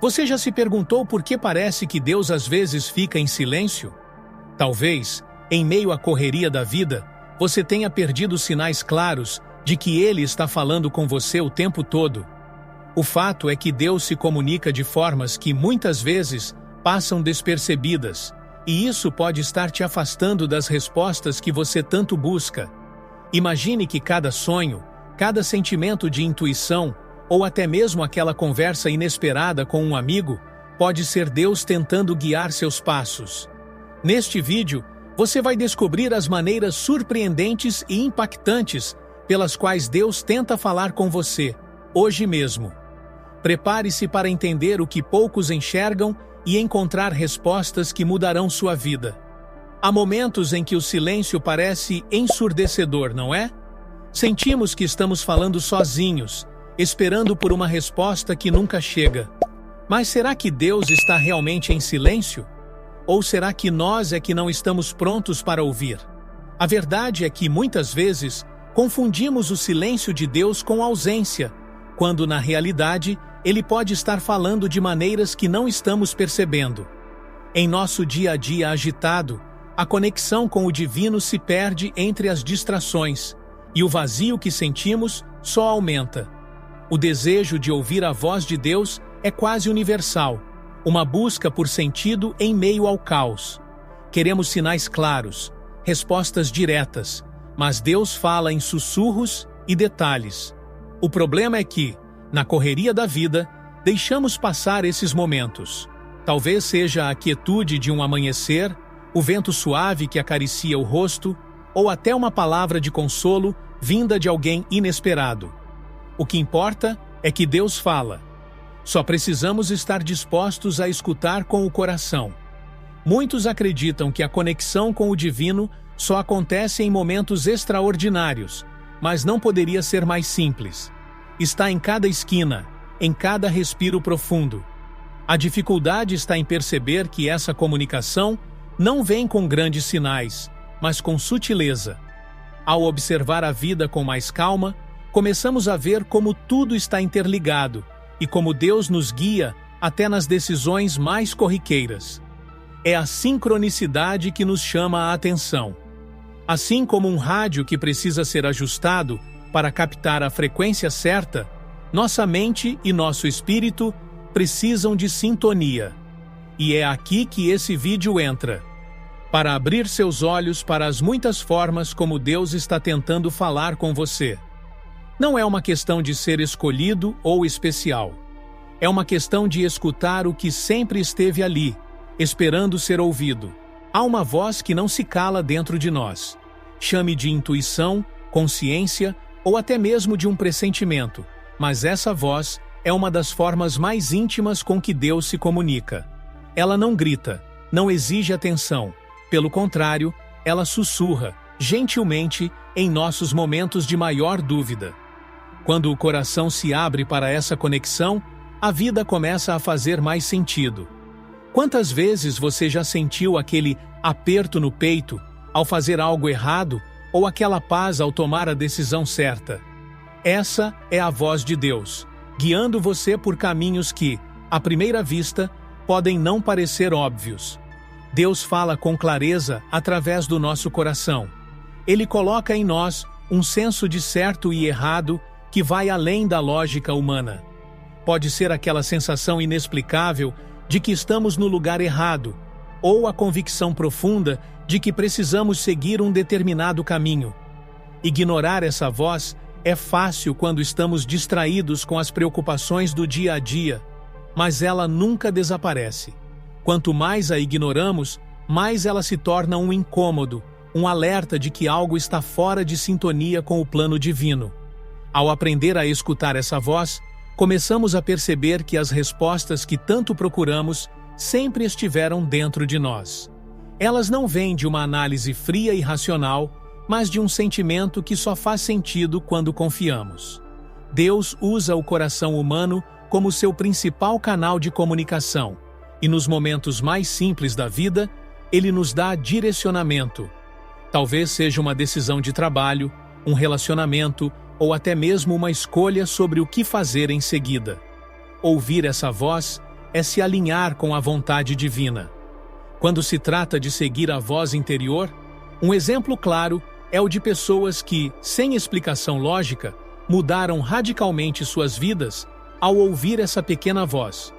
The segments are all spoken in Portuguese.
Você já se perguntou por que parece que Deus às vezes fica em silêncio? Talvez, em meio à correria da vida, você tenha perdido sinais claros de que Ele está falando com você o tempo todo. O fato é que Deus se comunica de formas que muitas vezes passam despercebidas, e isso pode estar te afastando das respostas que você tanto busca. Imagine que cada sonho, cada sentimento de intuição, ou até mesmo aquela conversa inesperada com um amigo, pode ser Deus tentando guiar seus passos. Neste vídeo, você vai descobrir as maneiras surpreendentes e impactantes pelas quais Deus tenta falar com você, hoje mesmo. Prepare-se para entender o que poucos enxergam e encontrar respostas que mudarão sua vida. Há momentos em que o silêncio parece ensurdecedor, não é? Sentimos que estamos falando sozinhos, esperando por uma resposta que nunca chega. Mas será que Deus está realmente em silêncio? Ou será que nós é que não estamos prontos para ouvir? A verdade é que, muitas vezes, confundimos o silêncio de Deus com ausência, quando, na realidade, Ele pode estar falando de maneiras que não estamos percebendo. Em nosso dia a dia agitado, a conexão com o divino se perde entre as distrações, e o vazio que sentimos só aumenta. O desejo de ouvir a voz de Deus é quase universal, uma busca por sentido em meio ao caos. Queremos sinais claros, respostas diretas, mas Deus fala em sussurros e detalhes. O problema é que, na correria da vida, deixamos passar esses momentos. Talvez seja a quietude de um amanhecer, o vento suave que acaricia o rosto, ou até uma palavra de consolo vinda de alguém inesperado. O que importa é que Deus fala. Só precisamos estar dispostos a escutar com o coração. Muitos acreditam que a conexão com o divino só acontece em momentos extraordinários, mas não poderia ser mais simples. Está em cada esquina, em cada respiro profundo. A dificuldade está em perceber que essa comunicação não vem com grandes sinais, mas com sutileza. Ao observar a vida com mais calma, começamos a ver como tudo está interligado e como Deus nos guia até nas decisões mais corriqueiras. É a sincronicidade que nos chama a atenção. Assim como um rádio que precisa ser ajustado para captar a frequência certa, nossa mente e nosso espírito precisam de sintonia. E é aqui que esse vídeo entra, para abrir seus olhos para as muitas formas como Deus está tentando falar com você. Não é uma questão de ser escolhido ou especial. É uma questão de escutar o que sempre esteve ali, esperando ser ouvido. Há uma voz que não se cala dentro de nós. Chame de intuição, consciência ou até mesmo de um pressentimento, mas essa voz é uma das formas mais íntimas com que Deus se comunica. Ela não grita, não exige atenção. Pelo contrário, ela sussurra, gentilmente, em nossos momentos de maior dúvida. Quando o coração se abre para essa conexão, a vida começa a fazer mais sentido. Quantas vezes você já sentiu aquele aperto no peito ao fazer algo errado ou aquela paz ao tomar a decisão certa? Essa é a voz de Deus, guiando você por caminhos que, à primeira vista, podem não parecer óbvios. Deus fala com clareza através do nosso coração. Ele coloca em nós um senso de certo e errado que vai além da lógica humana. Pode ser aquela sensação inexplicável de que estamos no lugar errado, ou a convicção profunda de que precisamos seguir um determinado caminho. Ignorar essa voz é fácil quando estamos distraídos com as preocupações do dia a dia, mas ela nunca desaparece. Quanto mais a ignoramos, mais ela se torna um incômodo, um alerta de que algo está fora de sintonia com o plano divino. Ao aprender a escutar essa voz, começamos a perceber que as respostas que tanto procuramos sempre estiveram dentro de nós. Elas não vêm de uma análise fria e racional, mas de um sentimento que só faz sentido quando confiamos. Deus usa o coração humano como seu principal canal de comunicação, e nos momentos mais simples da vida, Ele nos dá direcionamento. Talvez seja uma decisão de trabalho, um relacionamento ou até mesmo uma escolha sobre o que fazer em seguida. Ouvir essa voz é se alinhar com a vontade divina. Quando se trata de seguir a voz interior, um exemplo claro é o de pessoas que, sem explicação lógica, mudaram radicalmente suas vidas ao ouvir essa pequena voz,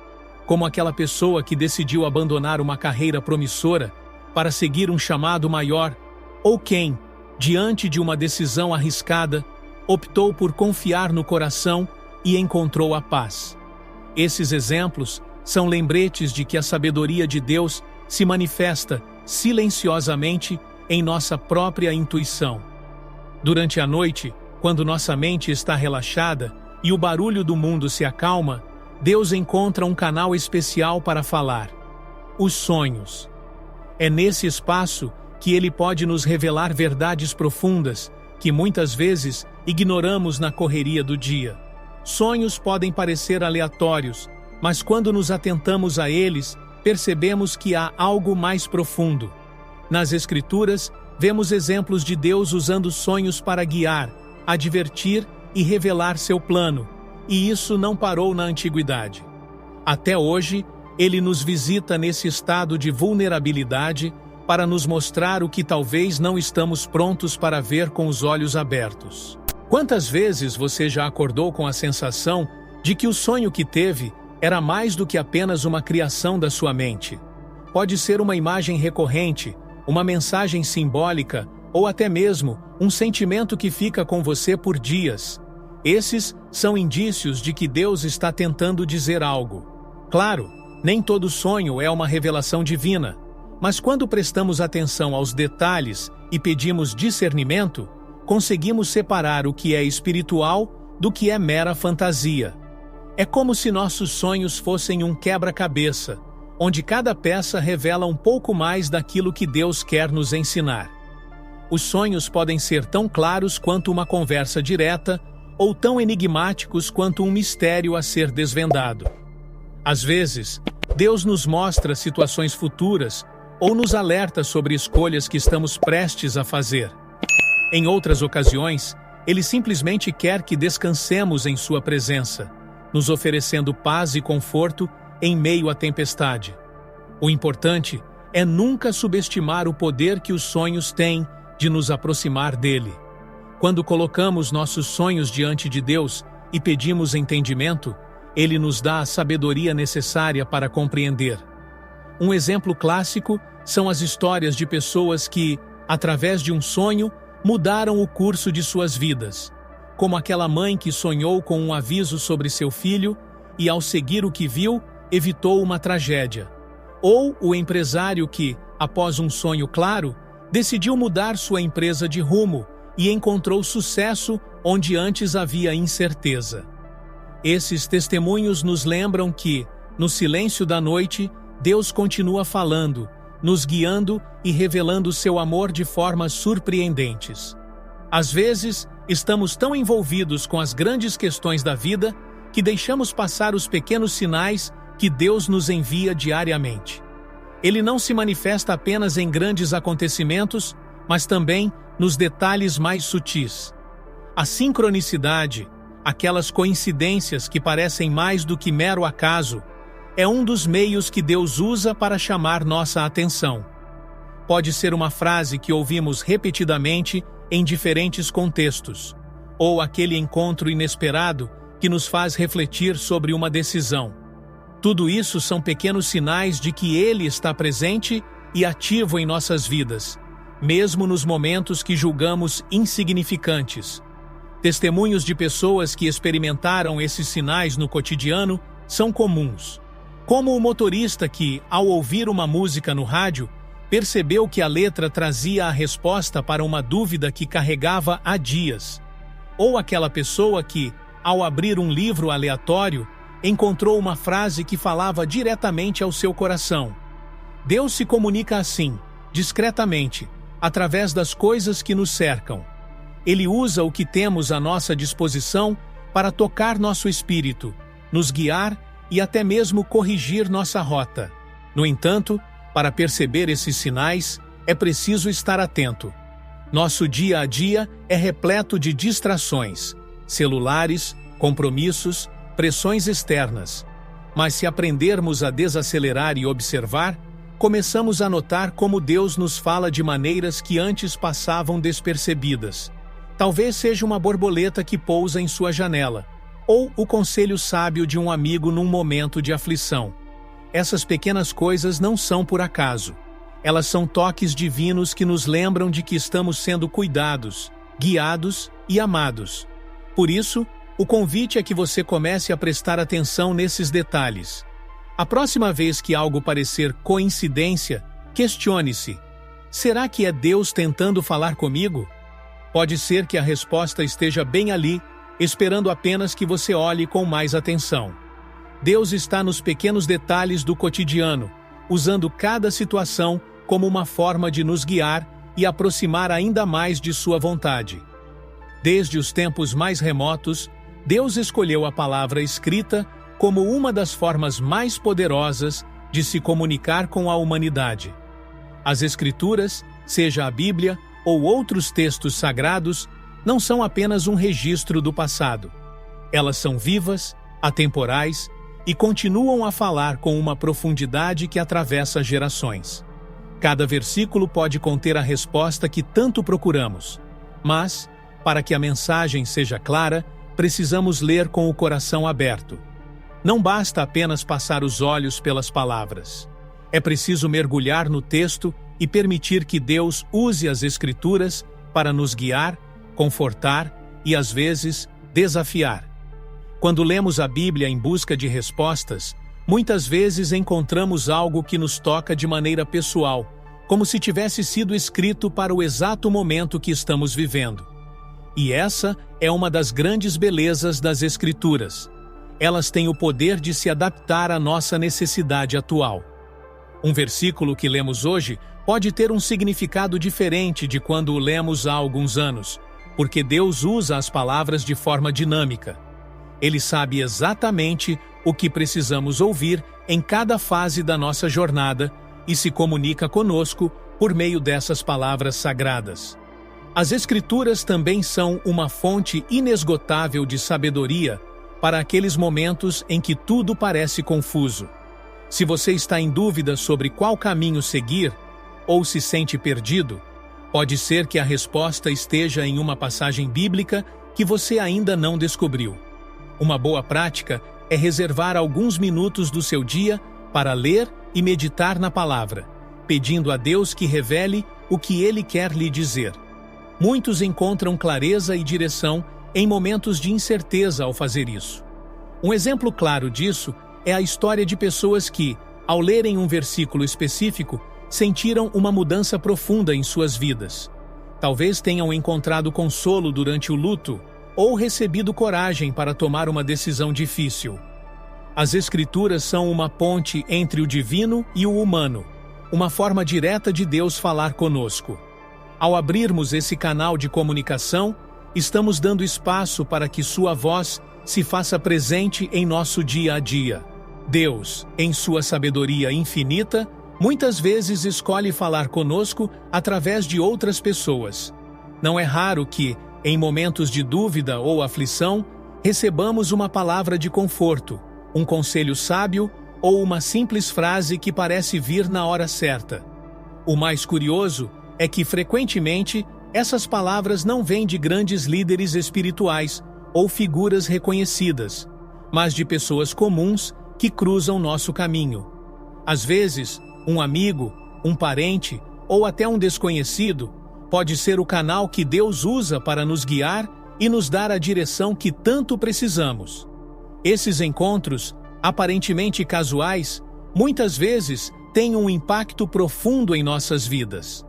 como aquela pessoa que decidiu abandonar uma carreira promissora para seguir um chamado maior, ou quem, diante de uma decisão arriscada, optou por confiar no coração e encontrou a paz. Esses exemplos são lembretes de que a sabedoria de Deus se manifesta silenciosamente em nossa própria intuição. Durante a noite, quando nossa mente está relaxada e o barulho do mundo se acalma, Deus encontra um canal especial para falar: os sonhos. É nesse espaço que Ele pode nos revelar verdades profundas que muitas vezes ignoramos na correria do dia. Sonhos podem parecer aleatórios, mas quando nos atentamos a eles, percebemos que há algo mais profundo. Nas Escrituras, vemos exemplos de Deus usando sonhos para guiar, advertir e revelar seu plano, e isso não parou na antiguidade. Até hoje, Ele nos visita nesse estado de vulnerabilidade para nos mostrar o que talvez não estamos prontos para ver com os olhos abertos. Quantas vezes você já acordou com a sensação de que o sonho que teve era mais do que apenas uma criação da sua mente? Pode ser uma imagem recorrente, uma mensagem simbólica ou até mesmo um sentimento que fica com você por dias. Esses são indícios de que Deus está tentando dizer algo. Claro, nem todo sonho é uma revelação divina, mas quando prestamos atenção aos detalhes e pedimos discernimento, conseguimos separar o que é espiritual do que é mera fantasia. É como se nossos sonhos fossem um quebra-cabeça, onde cada peça revela um pouco mais daquilo que Deus quer nos ensinar. Os sonhos podem ser tão claros quanto uma conversa direta ou tão enigmáticos quanto um mistério a ser desvendado. Às vezes, Deus nos mostra situações futuras ou nos alerta sobre escolhas que estamos prestes a fazer. Em outras ocasiões, Ele simplesmente quer que descansemos em Sua presença, nos oferecendo paz e conforto em meio à tempestade. O importante é nunca subestimar o poder que os sonhos têm de nos aproximar dele. Quando colocamos nossos sonhos diante de Deus e pedimos entendimento, Ele nos dá a sabedoria necessária para compreender. Um exemplo clássico são as histórias de pessoas que, através de um sonho, mudaram o curso de suas vidas, como aquela mãe que sonhou com um aviso sobre seu filho e, ao seguir o que viu, evitou uma tragédia. Ou o empresário que, após um sonho claro, decidiu mudar sua empresa de rumo e encontrou sucesso onde antes havia incerteza. Esses testemunhos nos lembram que, no silêncio da noite, Deus continua falando, nos guiando e revelando seu amor de formas surpreendentes. Às vezes, estamos tão envolvidos com as grandes questões da vida que deixamos passar os pequenos sinais que Deus nos envia diariamente. Ele não se manifesta apenas em grandes acontecimentos, mas também nos detalhes mais sutis. A sincronicidade, aquelas coincidências que parecem mais do que mero acaso, é um dos meios que Deus usa para chamar nossa atenção. Pode ser uma frase que ouvimos repetidamente em diferentes contextos, ou aquele encontro inesperado que nos faz refletir sobre uma decisão. Tudo isso são pequenos sinais de que Ele está presente e ativo em nossas vidas, mesmo nos momentos que julgamos insignificantes. Testemunhos de pessoas que experimentaram esses sinais no cotidiano são comuns, como o motorista que, ao ouvir uma música no rádio, percebeu que a letra trazia a resposta para uma dúvida que carregava há dias, ou aquela pessoa que, ao abrir um livro aleatório, encontrou uma frase que falava diretamente ao seu coração. Deus se comunica assim, discretamente, através das coisas que nos cercam. Ele usa o que temos à nossa disposição para tocar nosso espírito, nos guiar e até mesmo corrigir nossa rota. No entanto, para perceber esses sinais, é preciso estar atento. Nosso dia a dia é repleto de distrações, celulares, compromissos, pressões externas. Mas se aprendermos a desacelerar e observar, começamos a notar como Deus nos fala de maneiras que antes passavam despercebidas. Talvez seja uma borboleta que pousa em sua janela, ou o conselho sábio de um amigo num momento de aflição. Essas pequenas coisas não são por acaso. Elas são toques divinos que nos lembram de que estamos sendo cuidados, guiados e amados. Por isso, o convite é que você comece a prestar atenção nesses detalhes. A próxima vez que algo parecer coincidência, questione-se: será que é Deus tentando falar comigo? Pode ser que a resposta esteja bem ali, esperando apenas que você olhe com mais atenção. Deus está nos pequenos detalhes do cotidiano, usando cada situação como uma forma de nos guiar e aproximar ainda mais de sua vontade. Desde os tempos mais remotos, Deus escolheu a palavra escrita como uma das formas mais poderosas de se comunicar com a humanidade. As Escrituras, seja a Bíblia ou outros textos sagrados, não são apenas um registro do passado. Elas são vivas, atemporais e continuam a falar com uma profundidade que atravessa gerações. Cada versículo pode conter a resposta que tanto procuramos, mas, para que a mensagem seja clara, precisamos ler com o coração aberto. Não basta apenas passar os olhos pelas palavras. É preciso mergulhar no texto e permitir que Deus use as Escrituras para nos guiar, confortar e, às vezes, desafiar. Quando lemos a Bíblia em busca de respostas, muitas vezes encontramos algo que nos toca de maneira pessoal, como se tivesse sido escrito para o exato momento que estamos vivendo. E essa é uma das grandes belezas das Escrituras. Elas têm o poder de se adaptar à nossa necessidade atual. Um versículo que lemos hoje pode ter um significado diferente de quando o lemos há alguns anos, porque Deus usa as palavras de forma dinâmica. Ele sabe exatamente o que precisamos ouvir em cada fase da nossa jornada e se comunica conosco por meio dessas palavras sagradas. As Escrituras também são uma fonte inesgotável de sabedoria para aqueles momentos em que tudo parece confuso. Se você está em dúvida sobre qual caminho seguir, ou se sente perdido, pode ser que a resposta esteja em uma passagem bíblica que você ainda não descobriu. Uma boa prática é reservar alguns minutos do seu dia para ler e meditar na palavra, pedindo a Deus que revele o que Ele quer lhe dizer. Muitos encontram clareza e direção em momentos de incerteza ao fazer isso. Um exemplo claro disso é a história de pessoas que, ao lerem um versículo específico, sentiram uma mudança profunda em suas vidas. Talvez tenham encontrado consolo durante o luto ou recebido coragem para tomar uma decisão difícil. As Escrituras são uma ponte entre o divino e o humano, uma forma direta de Deus falar conosco. Ao abrirmos esse canal de comunicação, estamos dando espaço para que sua voz se faça presente em nosso dia a dia. Deus, em sua sabedoria infinita, muitas vezes escolhe falar conosco através de outras pessoas. Não é raro que, em momentos de dúvida ou aflição, recebamos uma palavra de conforto, um conselho sábio ou uma simples frase que parece vir na hora certa. O mais curioso é que, frequentemente, essas palavras não vêm de grandes líderes espirituais ou figuras reconhecidas, mas de pessoas comuns que cruzam nosso caminho. Às vezes, um amigo, um parente ou até um desconhecido pode ser o canal que Deus usa para nos guiar e nos dar a direção que tanto precisamos. Esses encontros, aparentemente casuais, muitas vezes têm um impacto profundo em nossas vidas.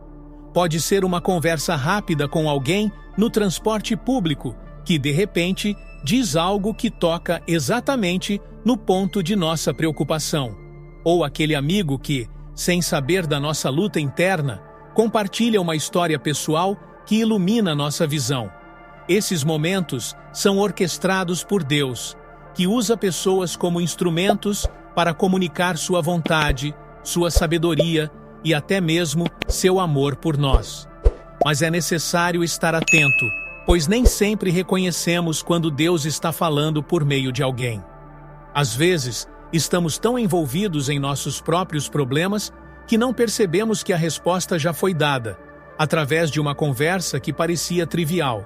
Pode ser uma conversa rápida com alguém no transporte público que, de repente, diz algo que toca exatamente no ponto de nossa preocupação. Ou aquele amigo que, sem saber da nossa luta interna, compartilha uma história pessoal que ilumina nossa visão. Esses momentos são orquestrados por Deus, que usa pessoas como instrumentos para comunicar sua vontade, sua sabedoria e até mesmo seu amor por nós. Mas é necessário estar atento, pois nem sempre reconhecemos quando Deus está falando por meio de alguém. Às vezes, Estamos tão envolvidos em nossos próprios problemas que não percebemos que a resposta já foi dada, através de uma conversa que parecia trivial.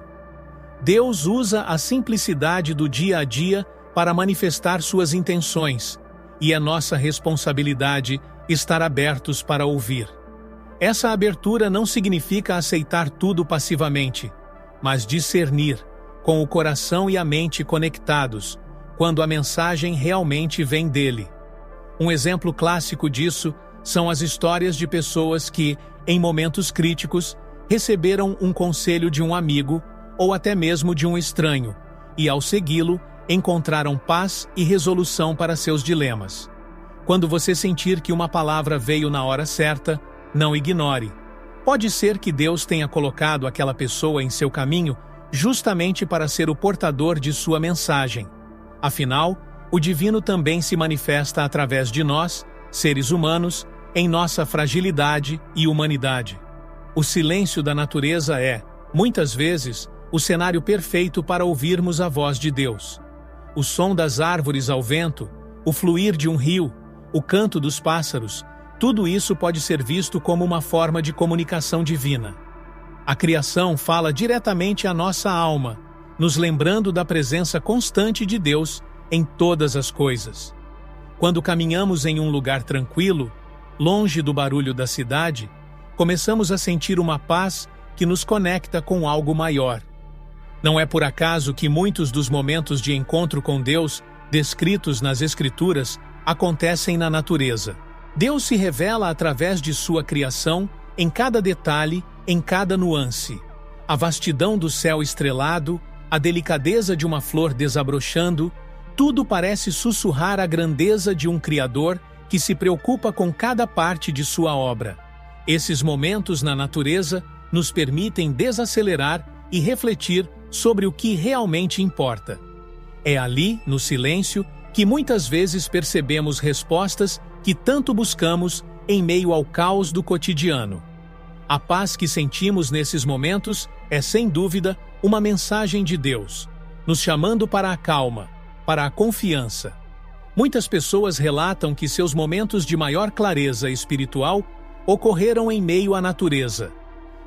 Deus usa a simplicidade do dia a dia para manifestar suas intenções, e é nossa responsabilidade estar abertos para ouvir. Essa abertura não significa aceitar tudo passivamente, mas discernir, com o coração e a mente conectados, quando a mensagem realmente vem dele. Um exemplo clássico disso são as histórias de pessoas que, em momentos críticos, receberam um conselho de um amigo ou até mesmo de um estranho, e ao segui-lo, encontraram paz e resolução para seus dilemas. Quando você sentir que uma palavra veio na hora certa, não ignore. Pode ser que Deus tenha colocado aquela pessoa em seu caminho justamente para ser o portador de sua mensagem. Afinal, o divino também se manifesta através de nós, seres humanos, em nossa fragilidade e humanidade. O silêncio da natureza é, muitas vezes, o cenário perfeito para ouvirmos a voz de Deus. O som das árvores ao vento, o fluir de um rio, o canto dos pássaros, tudo isso pode ser visto como uma forma de comunicação divina. A criação fala diretamente à nossa alma, nos lembrando da presença constante de Deus em todas as coisas. Quando caminhamos em um lugar tranquilo, longe do barulho da cidade, começamos a sentir uma paz que nos conecta com algo maior. Não é por acaso que muitos dos momentos de encontro com Deus, descritos nas Escrituras, acontecem na natureza. Deus se revela através de sua criação, em cada detalhe, em cada nuance. A vastidão do céu estrelado, a delicadeza de uma flor desabrochando, tudo parece sussurrar a grandeza de um Criador que se preocupa com cada parte de sua obra. Esses momentos na natureza nos permitem desacelerar e refletir sobre o que realmente importa. É ali, no silêncio, que muitas vezes percebemos respostas que tanto buscamos em meio ao caos do cotidiano. A paz que sentimos nesses momentos é, sem dúvida, uma mensagem de Deus, nos chamando para a calma, para a confiança. Muitas pessoas relatam que seus momentos de maior clareza espiritual ocorreram em meio à natureza,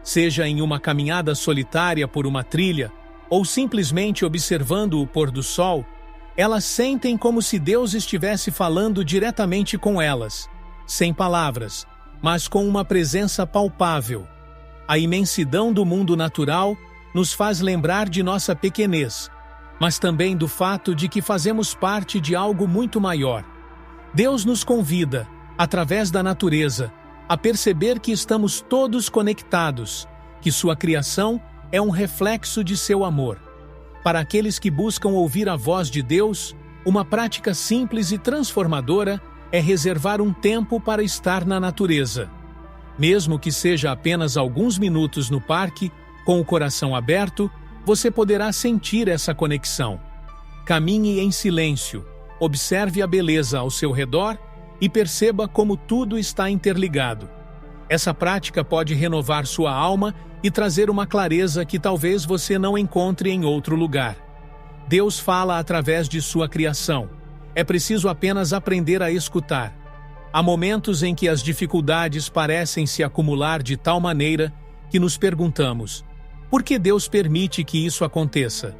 seja em uma caminhada solitária por uma trilha ou simplesmente observando o pôr do sol. Elas sentem como se Deus estivesse falando diretamente com elas, sem palavras, mas com uma presença palpável. A imensidão do mundo natural nos faz lembrar de nossa pequenez, mas também do fato de que fazemos parte de algo muito maior. Deus nos convida, através da natureza, a perceber que estamos todos conectados, que sua criação é um reflexo de seu amor. Para aqueles que buscam ouvir a voz de Deus, uma prática simples e transformadora é reservar um tempo para estar na natureza. Mesmo que seja apenas alguns minutos no parque, com o coração aberto, você poderá sentir essa conexão. Caminhe em silêncio, observe a beleza ao seu redor e perceba como tudo está interligado. Essa prática pode renovar sua alma e trazer uma clareza que talvez você não encontre em outro lugar. Deus fala através de sua criação. É preciso apenas aprender a escutar. Há momentos em que as dificuldades parecem se acumular de tal maneira que nos perguntamos: por que Deus permite que isso aconteça?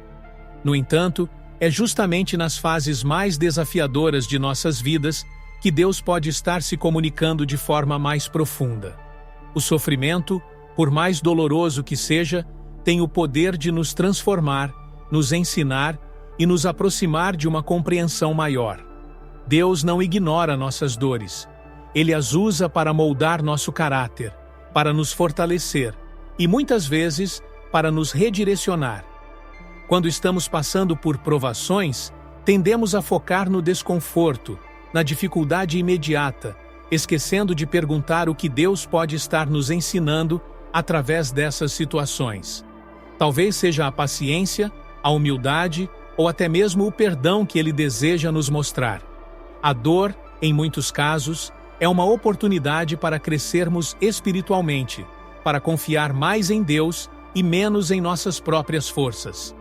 No entanto, é justamente nas fases mais desafiadoras de nossas vidas que Deus pode estar se comunicando de forma mais profunda. O sofrimento, por mais doloroso que seja, tem o poder de nos transformar, nos ensinar e nos aproximar de uma compreensão maior. Deus não ignora nossas dores. Ele as usa para moldar nosso caráter, para nos fortalecer e, muitas vezes, para nos redirecionar. Quando estamos passando por provações, tendemos a focar no desconforto, na dificuldade imediata, esquecendo de perguntar o que Deus pode estar nos ensinando através dessas situações. Talvez seja a paciência, a humildade ou até mesmo o perdão que Ele deseja nos mostrar. A dor, em muitos casos, é uma oportunidade para crescermos espiritualmente, para confiar mais em Deus e menos em nossas próprias forças.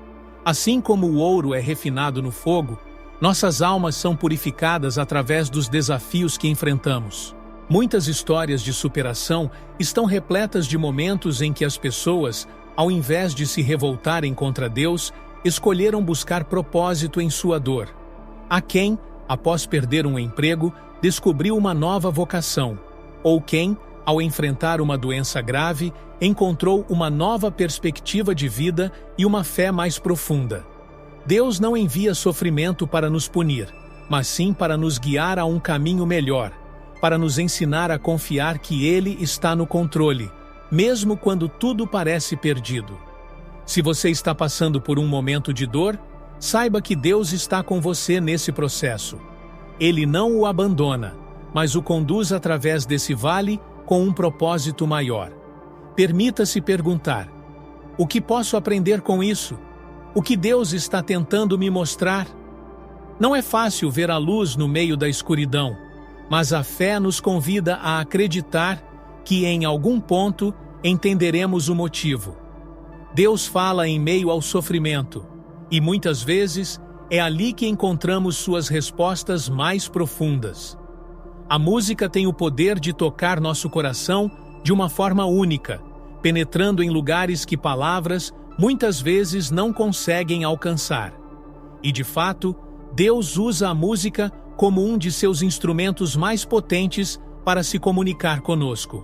Assim como o ouro é refinado no fogo, Nossas almas são purificadas através dos desafios que enfrentamos. Muitas histórias de superação estão repletas de momentos em que as pessoas, ao invés de se revoltarem contra Deus, escolheram buscar propósito em sua dor. Há quem, após perder um emprego, descobriu uma nova vocação, ou quem, ao enfrentar uma doença grave, encontrou uma nova perspectiva de vida e uma fé mais profunda. Deus não envia sofrimento para nos punir, mas sim para nos guiar a um caminho melhor, para nos ensinar a confiar que Ele está no controle, mesmo quando tudo parece perdido. Se você está passando por um momento de dor, saiba que Deus está com você nesse processo. Ele não o abandona, mas o conduz através desse vale com um propósito maior. Permita-se perguntar: o que posso aprender com isso? O que Deus está tentando me mostrar? Não é fácil ver a luz no meio da escuridão, mas a fé nos convida a acreditar que, em algum ponto, entenderemos o motivo. Deus fala em meio ao sofrimento, e muitas vezes é ali que encontramos suas respostas mais profundas. A música tem o poder de tocar nosso coração de uma forma única, penetrando em lugares que palavras muitas vezes não conseguem alcançar. E de fato, Deus usa a música como um de seus instrumentos mais potentes para se comunicar conosco.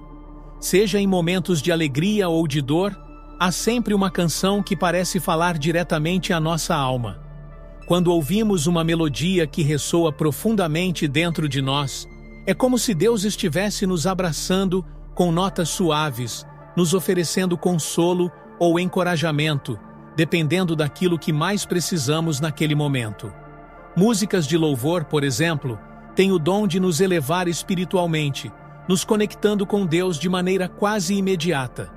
Seja em momentos de alegria ou de dor, há sempre uma canção que parece falar diretamente à nossa alma. Quando ouvimos uma melodia que ressoa profundamente dentro de nós, é como se Deus estivesse nos abraçando com notas suaves, nos oferecendo consolo ou encorajamento, dependendo daquilo que mais precisamos naquele momento. Músicas de louvor, por exemplo, têm o dom de nos elevar espiritualmente, nos conectando com Deus de maneira quase imediata.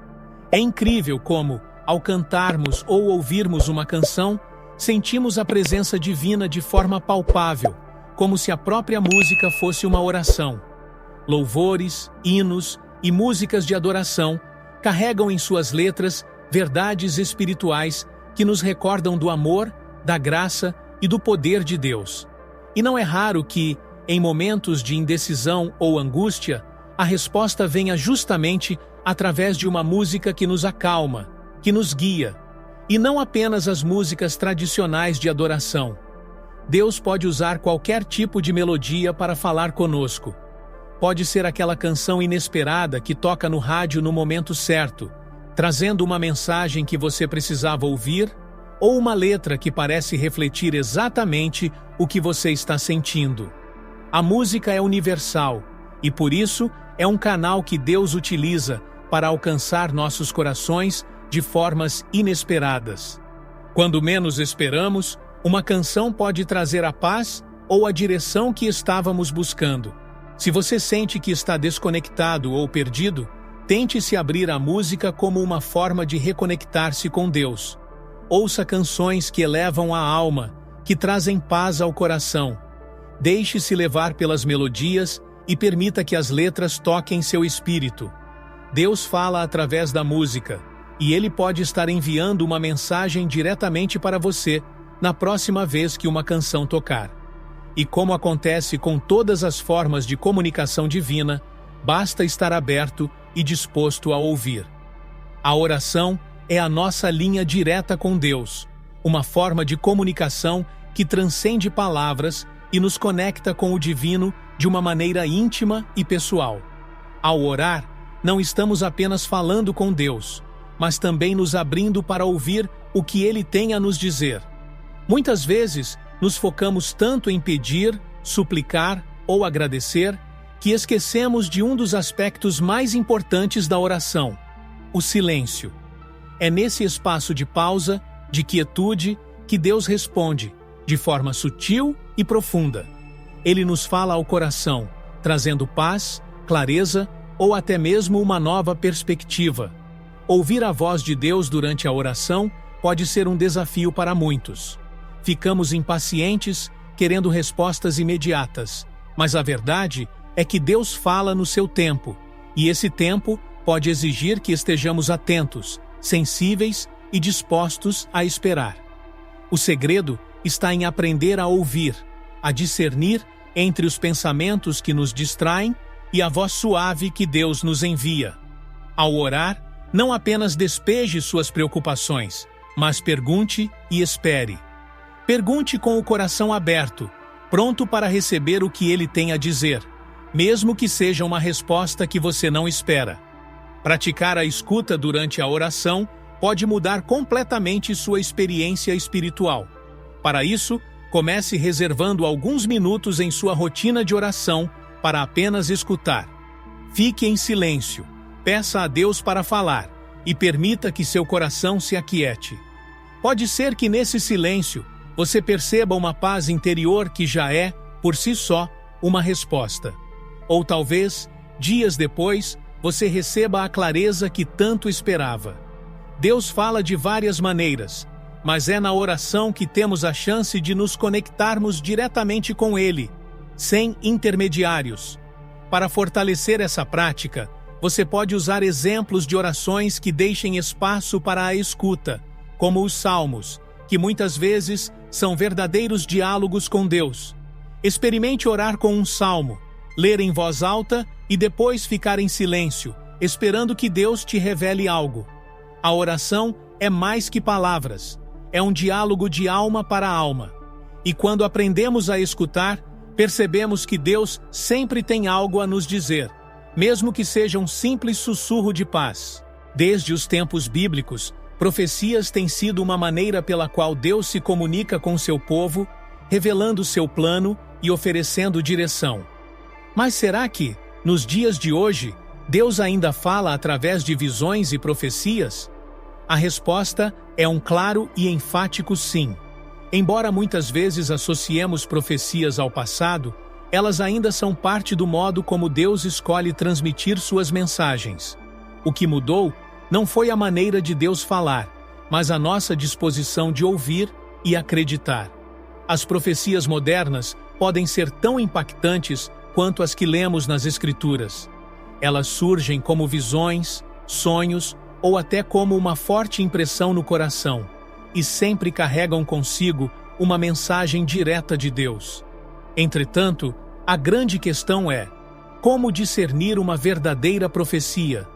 É incrível como, ao cantarmos ou ouvirmos uma canção, sentimos a presença divina de forma palpável, como se a própria música fosse uma oração. Louvores, hinos e músicas de adoração carregam em suas letras verdades espirituais que nos recordam do amor, da graça e do poder de Deus. E não é raro que, em momentos de indecisão ou angústia, a resposta venha justamente através de uma música que nos acalma, que nos guia. E não apenas as músicas tradicionais de adoração. Deus pode usar qualquer tipo de melodia para falar conosco. Pode ser aquela canção inesperada que toca no rádio no momento certo, trazendo uma mensagem que você precisava ouvir, ou uma letra que parece refletir exatamente o que você está sentindo. A música é universal e, por isso, é um canal que Deus utiliza para alcançar nossos corações de formas inesperadas. Quando menos esperamos, uma canção pode trazer a paz ou a direção que estávamos buscando. Se você sente que está desconectado ou perdido, tente se abrir à música como uma forma de reconectar-se com Deus. Ouça canções que elevam a alma, que trazem paz ao coração. Deixe-se levar pelas melodias e permita que as letras toquem seu espírito. Deus fala através da música, e Ele pode estar enviando uma mensagem diretamente para você na próxima vez que uma canção tocar. E como acontece com todas as formas de comunicação divina, basta estar aberto e disposto a ouvir. A oração é a nossa linha direta com Deus, uma forma de comunicação que transcende palavras e nos conecta com o divino de uma maneira íntima e pessoal. Ao orar, não estamos apenas falando com Deus, mas também nos abrindo para ouvir o que Ele tem a nos dizer. Muitas vezes, nos focamos tanto em pedir, suplicar ou agradecer, que esquecemos de um dos aspectos mais importantes da oração: o silêncio. É nesse espaço de pausa, de quietude, que Deus responde, de forma sutil e profunda. Ele nos fala ao coração, trazendo paz, clareza ou até mesmo uma nova perspectiva. Ouvir a voz de Deus durante a oração pode ser um desafio para muitos. Ficamos impacientes, querendo respostas imediatas, mas a verdade é que Deus fala no seu tempo, e esse tempo pode exigir que estejamos atentos, sensíveis e dispostos a esperar. O segredo está em aprender a ouvir, a discernir entre os pensamentos que nos distraem e a voz suave que Deus nos envia. Ao orar, não apenas despeje suas preocupações, mas pergunte e espere. Pergunte com o coração aberto, pronto para receber o que Ele tem a dizer, mesmo que seja uma resposta que você não espera. Praticar a escuta durante a oração pode mudar completamente sua experiência espiritual. Para isso, comece reservando alguns minutos em sua rotina de oração para apenas escutar. Fique em silêncio, peça a Deus para falar e permita que seu coração se aquiete. Pode ser que nesse silêncio você perceba uma paz interior que já é, por si só, uma resposta. Ou talvez, dias depois, você receba a clareza que tanto esperava. Deus fala de várias maneiras, mas é na oração que temos a chance de nos conectarmos diretamente com Ele, sem intermediários. Para fortalecer essa prática, você pode usar exemplos de orações que deixem espaço para a escuta, como os Salmos, que muitas vezes são verdadeiros diálogos com Deus. Experimente orar com um salmo, ler em voz alta e depois ficar em silêncio, esperando que Deus te revele algo. A oração é mais que palavras, é um diálogo de alma para alma. E quando aprendemos a escutar, percebemos que Deus sempre tem algo a nos dizer, mesmo que seja um simples sussurro de paz. Desde os tempos bíblicos, profecias têm sido uma maneira pela qual Deus se comunica com seu povo, revelando seu plano e oferecendo direção. Mas será que, nos dias de hoje, Deus ainda fala através de visões e profecias? A resposta é um claro e enfático sim. Embora muitas vezes associemos profecias ao passado, elas ainda são parte do modo como Deus escolhe transmitir suas mensagens. O que mudou não foi a maneira de Deus falar, mas a nossa disposição de ouvir e acreditar. As profecias modernas podem ser tão impactantes quanto as que lemos nas Escrituras. Elas surgem como visões, sonhos ou até como uma forte impressão no coração, e sempre carregam consigo uma mensagem direta de Deus. Entretanto, a grande questão é: como discernir uma verdadeira profecia?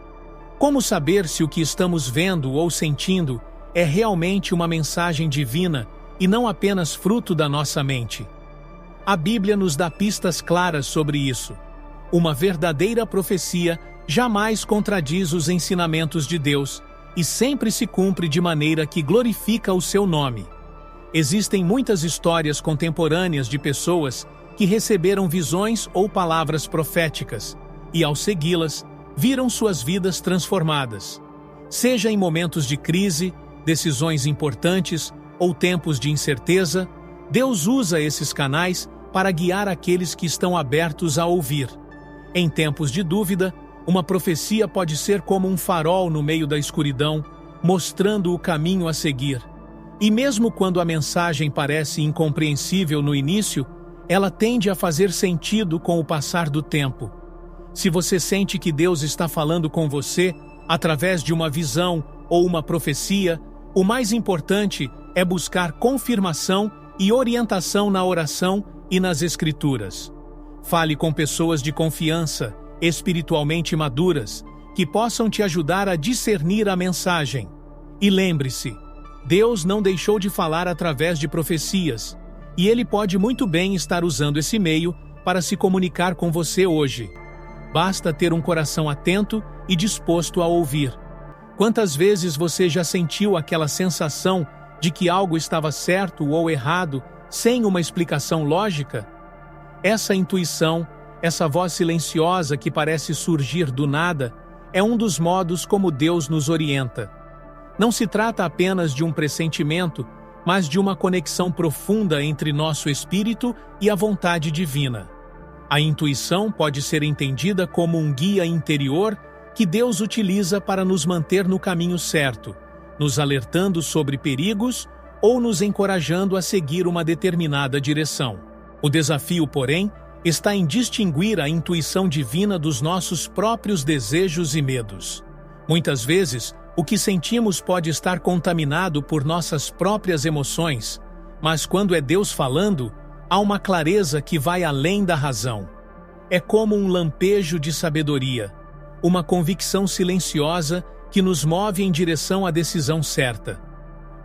Como saber se o que estamos vendo ou sentindo é realmente uma mensagem divina e não apenas fruto da nossa mente? A Bíblia nos dá pistas claras sobre isso. Uma verdadeira profecia jamais contradiz os ensinamentos de Deus e sempre se cumpre de maneira que glorifica o seu nome. Existem muitas histórias contemporâneas de pessoas que receberam visões ou palavras proféticas e, ao segui-las, viram suas vidas transformadas. Seja em momentos de crise, decisões importantes ou tempos de incerteza, Deus usa esses canais para guiar aqueles que estão abertos a ouvir. Em tempos de dúvida, uma profecia pode ser como um farol no meio da escuridão, mostrando o caminho a seguir. E mesmo quando a mensagem parece incompreensível no início, ela tende a fazer sentido com o passar do tempo. Se você sente que Deus está falando com você através de uma visão ou uma profecia, o mais importante é buscar confirmação e orientação na oração e nas Escrituras. Fale com pessoas de confiança, espiritualmente maduras, que possam te ajudar a discernir a mensagem. E lembre-se, Deus não deixou de falar através de profecias, e Ele pode muito bem estar usando esse meio para se comunicar com você hoje. Basta ter um coração atento e disposto a ouvir. Quantas vezes você já sentiu aquela sensação de que algo estava certo ou errado, sem uma explicação lógica? Essa intuição, essa voz silenciosa que parece surgir do nada, é um dos modos como Deus nos orienta. Não se trata apenas de um pressentimento, mas de uma conexão profunda entre nosso espírito e a vontade divina. A intuição pode ser entendida como um guia interior que Deus utiliza para nos manter no caminho certo, nos alertando sobre perigos ou nos encorajando a seguir uma determinada direção. O desafio, porém, está em distinguir a intuição divina dos nossos próprios desejos e medos. Muitas vezes, o que sentimos pode estar contaminado por nossas próprias emoções, mas quando é Deus falando, há uma clareza que vai além da razão. É como um lampejo de sabedoria, uma convicção silenciosa que nos move em direção à decisão certa.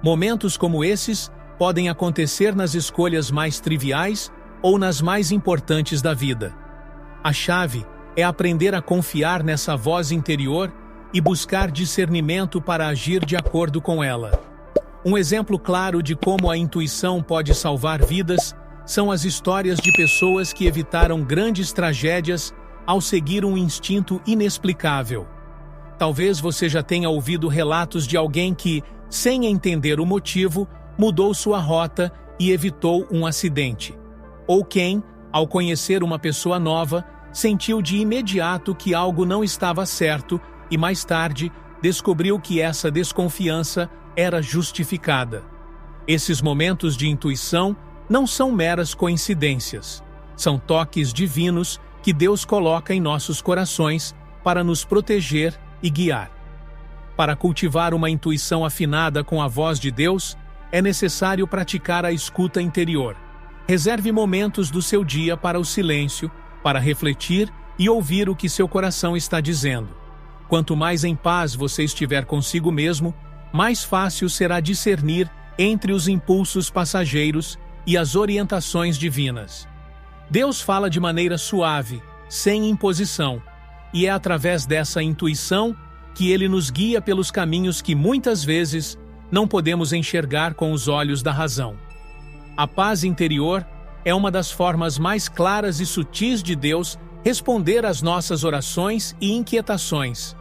Momentos como esses podem acontecer nas escolhas mais triviais ou nas mais importantes da vida. A chave é aprender a confiar nessa voz interior e buscar discernimento para agir de acordo com ela. Um exemplo claro de como a intuição pode salvar vidas são as histórias de pessoas que evitaram grandes tragédias ao seguir um instinto inexplicável. Talvez você já tenha ouvido relatos de alguém que, sem entender o motivo, mudou sua rota e evitou um acidente. Ou quem, ao conhecer uma pessoa nova, sentiu de imediato que algo não estava certo e mais tarde descobriu que essa desconfiança era justificada. Esses momentos de intuição não são meras coincidências. São toques divinos que Deus coloca em nossos corações para nos proteger e guiar. Para cultivar uma intuição afinada com a voz de Deus, é necessário praticar a escuta interior. Reserve momentos do seu dia para o silêncio, para refletir e ouvir o que seu coração está dizendo. Quanto mais em paz você estiver consigo mesmo, mais fácil será discernir entre os impulsos passageiros e as orientações divinas. Deus fala de maneira suave, sem imposição, e é através dessa intuição que Ele nos guia pelos caminhos que muitas vezes não podemos enxergar com os olhos da razão. A paz interior é uma das formas mais claras e sutis de Deus responder às nossas orações e inquietações.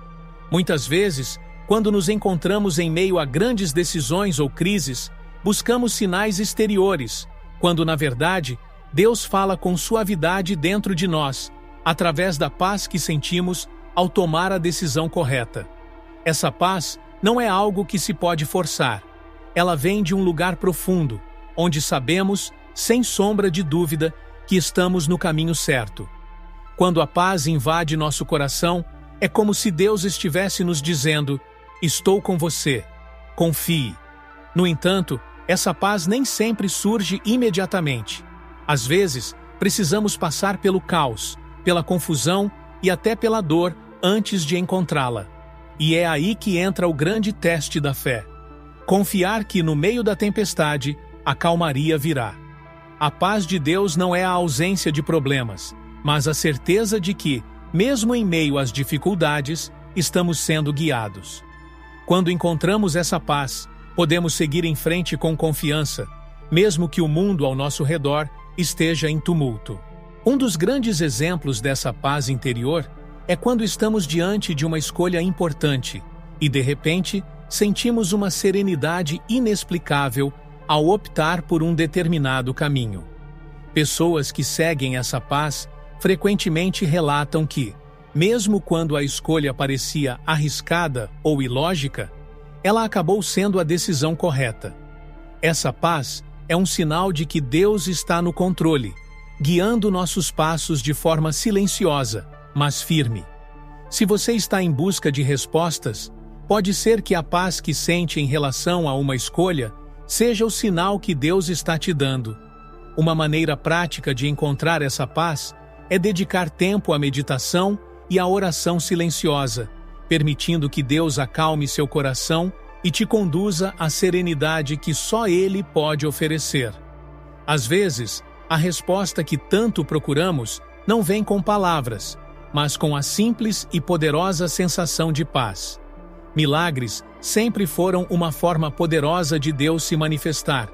Muitas vezes, quando nos encontramos em meio a grandes decisões ou crises, buscamos sinais exteriores, quando, na verdade, Deus fala com suavidade dentro de nós, através da paz que sentimos ao tomar a decisão correta. Essa paz não é algo que se pode forçar. Ela vem de um lugar profundo, onde sabemos, sem sombra de dúvida, que estamos no caminho certo. Quando a paz invade nosso coração, é como se Deus estivesse nos dizendo: estou com você, confie. No entanto, essa paz nem sempre surge imediatamente. Às vezes, precisamos passar pelo caos, pela confusão e até pela dor antes de encontrá-la. E é aí que entra o grande teste da fé. Confiar que, no meio da tempestade, a calmaria virá. A paz de Deus não é a ausência de problemas, mas a certeza de que, mesmo em meio às dificuldades, estamos sendo guiados. Quando encontramos essa paz, podemos seguir em frente com confiança, mesmo que o mundo ao nosso redor esteja em tumulto. Um dos grandes exemplos dessa paz interior é quando estamos diante de uma escolha importante e, de repente, sentimos uma serenidade inexplicável ao optar por um determinado caminho. Pessoas que seguem essa paz frequentemente relatam que, mesmo quando a escolha parecia arriscada ou ilógica, ela acabou sendo a decisão correta. Essa paz é um sinal de que Deus está no controle, guiando nossos passos de forma silenciosa, mas firme. Se você está em busca de respostas, pode ser que a paz que sente em relação a uma escolha seja o sinal que Deus está te dando. Uma maneira prática de encontrar essa paz é dedicar tempo à meditação e à oração silenciosa, permitindo que Deus acalme seu coração e te conduza à serenidade que só Ele pode oferecer. Às vezes, a resposta que tanto procuramos não vem com palavras, mas com a simples e poderosa sensação de paz. Milagres sempre foram uma forma poderosa de Deus se manifestar,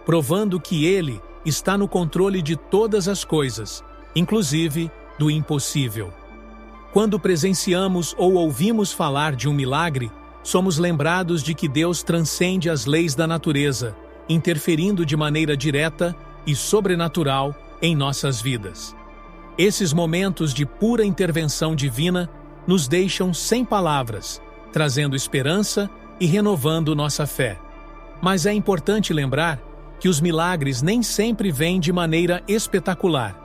provando que Ele está no controle de todas as coisas, inclusive do impossível. Quando presenciamos ou ouvimos falar de um milagre, somos lembrados de que Deus transcende as leis da natureza, interferindo de maneira direta e sobrenatural em nossas vidas. Esses momentos de pura intervenção divina nos deixam sem palavras, trazendo esperança e renovando nossa fé. Mas é importante lembrar que os milagres nem sempre vêm de maneira espetacular.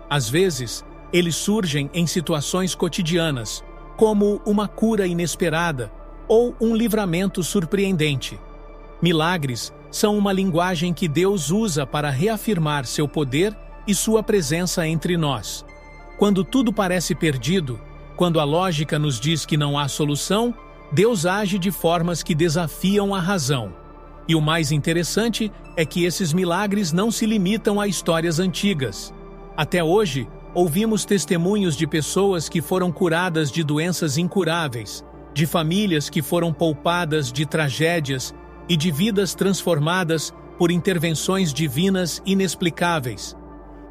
Às vezes, eles surgem em situações cotidianas, como uma cura inesperada ou um livramento surpreendente. Milagres são uma linguagem que Deus usa para reafirmar seu poder e sua presença entre nós. Quando tudo parece perdido, quando a lógica nos diz que não há solução, Deus age de formas que desafiam a razão. E o mais interessante é que esses milagres não se limitam a histórias antigas. Até hoje, ouvimos testemunhos de pessoas que foram curadas de doenças incuráveis, de famílias que foram poupadas de tragédias e de vidas transformadas por intervenções divinas inexplicáveis.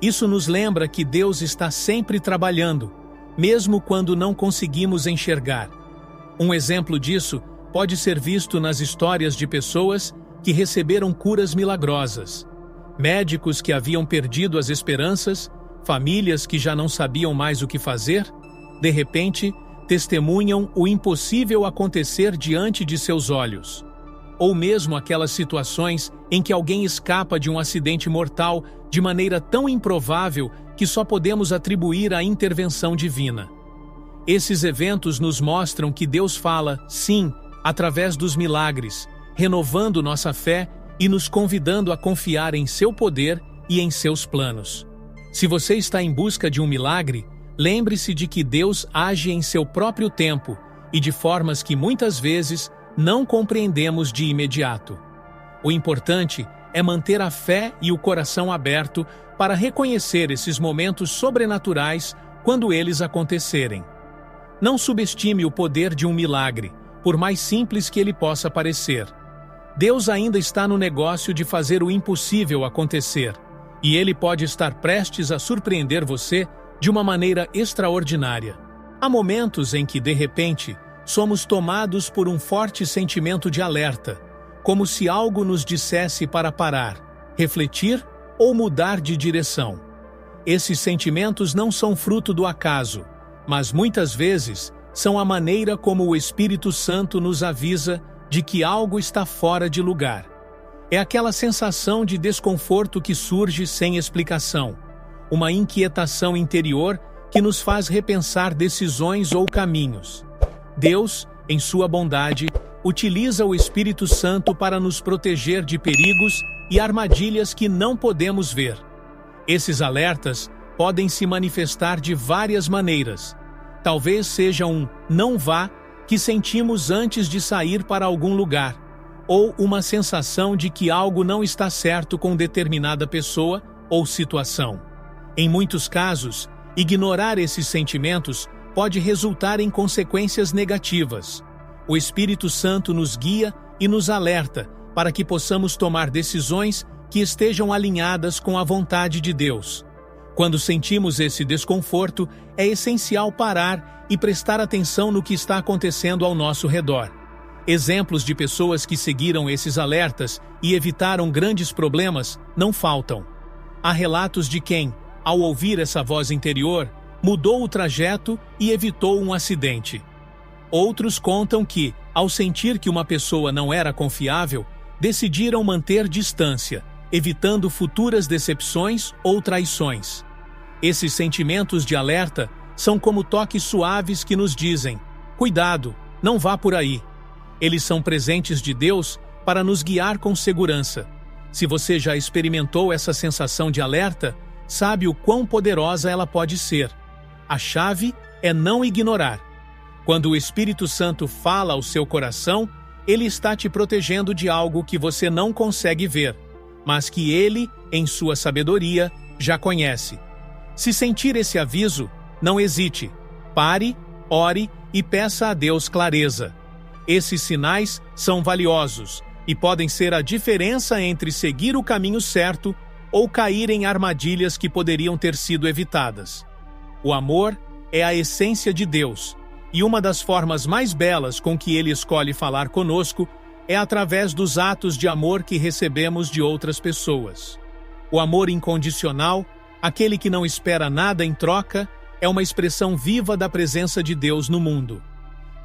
Isso nos lembra que Deus está sempre trabalhando, mesmo quando não conseguimos enxergar. Um exemplo disso pode ser visto nas histórias de pessoas que receberam curas milagrosas, médicos que haviam perdido as esperanças, famílias que já não sabiam mais o que fazer, de repente, testemunham o impossível acontecer diante de seus olhos. Ou mesmo aquelas situações em que alguém escapa de um acidente mortal de maneira tão improvável que só podemos atribuir à intervenção divina. Esses eventos nos mostram que Deus fala, sim, através dos milagres, renovando nossa fé e nos convidando a confiar em seu poder e em seus planos. Se você está em busca de um milagre, lembre-se de que Deus age em seu próprio tempo e de formas que muitas vezes não compreendemos de imediato. O importante é manter a fé e o coração aberto para reconhecer esses momentos sobrenaturais quando eles acontecerem. Não subestime o poder de um milagre, por mais simples que ele possa parecer. Deus ainda está no negócio de fazer o impossível acontecer, e Ele pode estar prestes a surpreender você de uma maneira extraordinária. Há momentos em que, de repente, somos tomados por um forte sentimento de alerta, como se algo nos dissesse para parar, refletir ou mudar de direção. Esses sentimentos não são fruto do acaso, mas muitas vezes são a maneira como o Espírito Santo nos avisa de que algo está fora de lugar. É aquela sensação de desconforto que surge sem explicação, uma inquietação interior que nos faz repensar decisões ou caminhos. Deus, em sua bondade, utiliza o Espírito Santo para nos proteger de perigos e armadilhas que não podemos ver. Esses alertas podem se manifestar de várias maneiras. Talvez seja um "não vá" que sentimos antes de sair para algum lugar, ou uma sensação de que algo não está certo com determinada pessoa ou situação. Em muitos casos, ignorar esses sentimentos pode resultar em consequências negativas. O Espírito Santo nos guia e nos alerta para que possamos tomar decisões que estejam alinhadas com a vontade de Deus. Quando sentimos esse desconforto, é essencial parar e prestar atenção no que está acontecendo ao nosso redor. Exemplos de pessoas que seguiram esses alertas e evitaram grandes problemas não faltam. Há relatos de quem, ao ouvir essa voz interior, mudou o trajeto e evitou um acidente. Outros contam que, ao sentir que uma pessoa não era confiável, decidiram manter distância, evitando futuras decepções ou traições. Esses sentimentos de alerta são como toques suaves que nos dizem: cuidado, não vá por aí. Eles são presentes de Deus para nos guiar com segurança. Se você já experimentou essa sensação de alerta, sabe o quão poderosa ela pode ser. A chave é não ignorar. Quando o Espírito Santo fala ao seu coração, ele está te protegendo de algo que você não consegue ver, mas que ele, em sua sabedoria, já conhece. Se sentir esse aviso, não hesite. Pare, ore e peça a Deus clareza. Esses sinais são valiosos e podem ser a diferença entre seguir o caminho certo ou cair em armadilhas que poderiam ter sido evitadas. O amor é a essência de Deus, e uma das formas mais belas com que Ele escolhe falar conosco é através dos atos de amor que recebemos de outras pessoas. O amor incondicional, aquele que não espera nada em troca, é uma expressão viva da presença de Deus no mundo.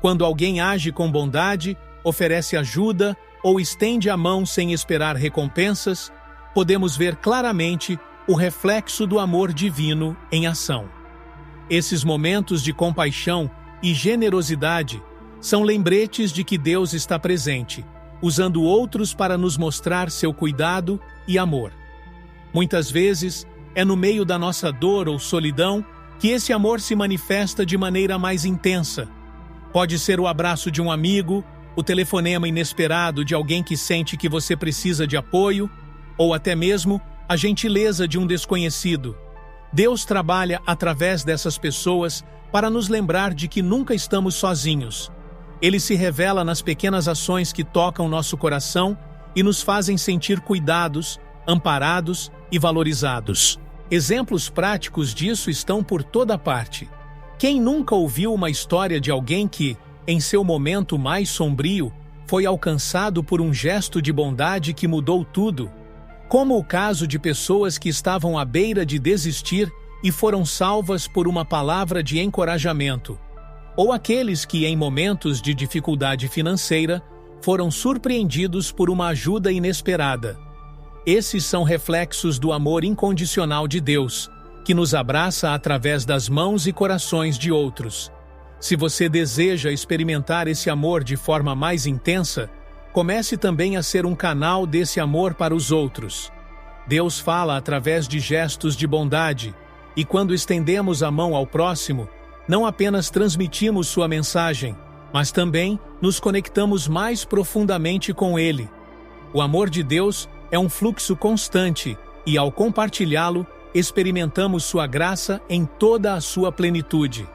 Quando alguém age com bondade, oferece ajuda ou estende a mão sem esperar recompensas, podemos ver claramente o reflexo do amor divino em ação. Esses momentos de compaixão e generosidade são lembretes de que Deus está presente, usando outros para nos mostrar seu cuidado e amor. Muitas vezes, é no meio da nossa dor ou solidão que esse amor se manifesta de maneira mais intensa. Pode ser o abraço de um amigo, o telefonema inesperado de alguém que sente que você precisa de apoio, ou até mesmo a gentileza de um desconhecido. Deus trabalha através dessas pessoas para nos lembrar de que nunca estamos sozinhos. Ele se revela nas pequenas ações que tocam nosso coração e nos fazem sentir cuidados, amparados e valorizados. Exemplos práticos disso estão por toda parte. Quem nunca ouviu uma história de alguém que, em seu momento mais sombrio, foi alcançado por um gesto de bondade que mudou tudo? Como o caso de pessoas que estavam à beira de desistir e foram salvas por uma palavra de encorajamento. Ou aqueles que, em momentos de dificuldade financeira, foram surpreendidos por uma ajuda inesperada. Esses são reflexos do amor incondicional de Deus, que nos abraça através das mãos e corações de outros. Se você deseja experimentar esse amor de forma mais intensa, comece também a ser um canal desse amor para os outros. Deus fala através de gestos de bondade, e quando estendemos a mão ao próximo, não apenas transmitimos sua mensagem, mas também nos conectamos mais profundamente com ele. O amor de Deus é um fluxo constante e, ao compartilhá-lo, experimentamos sua graça em toda a sua plenitude.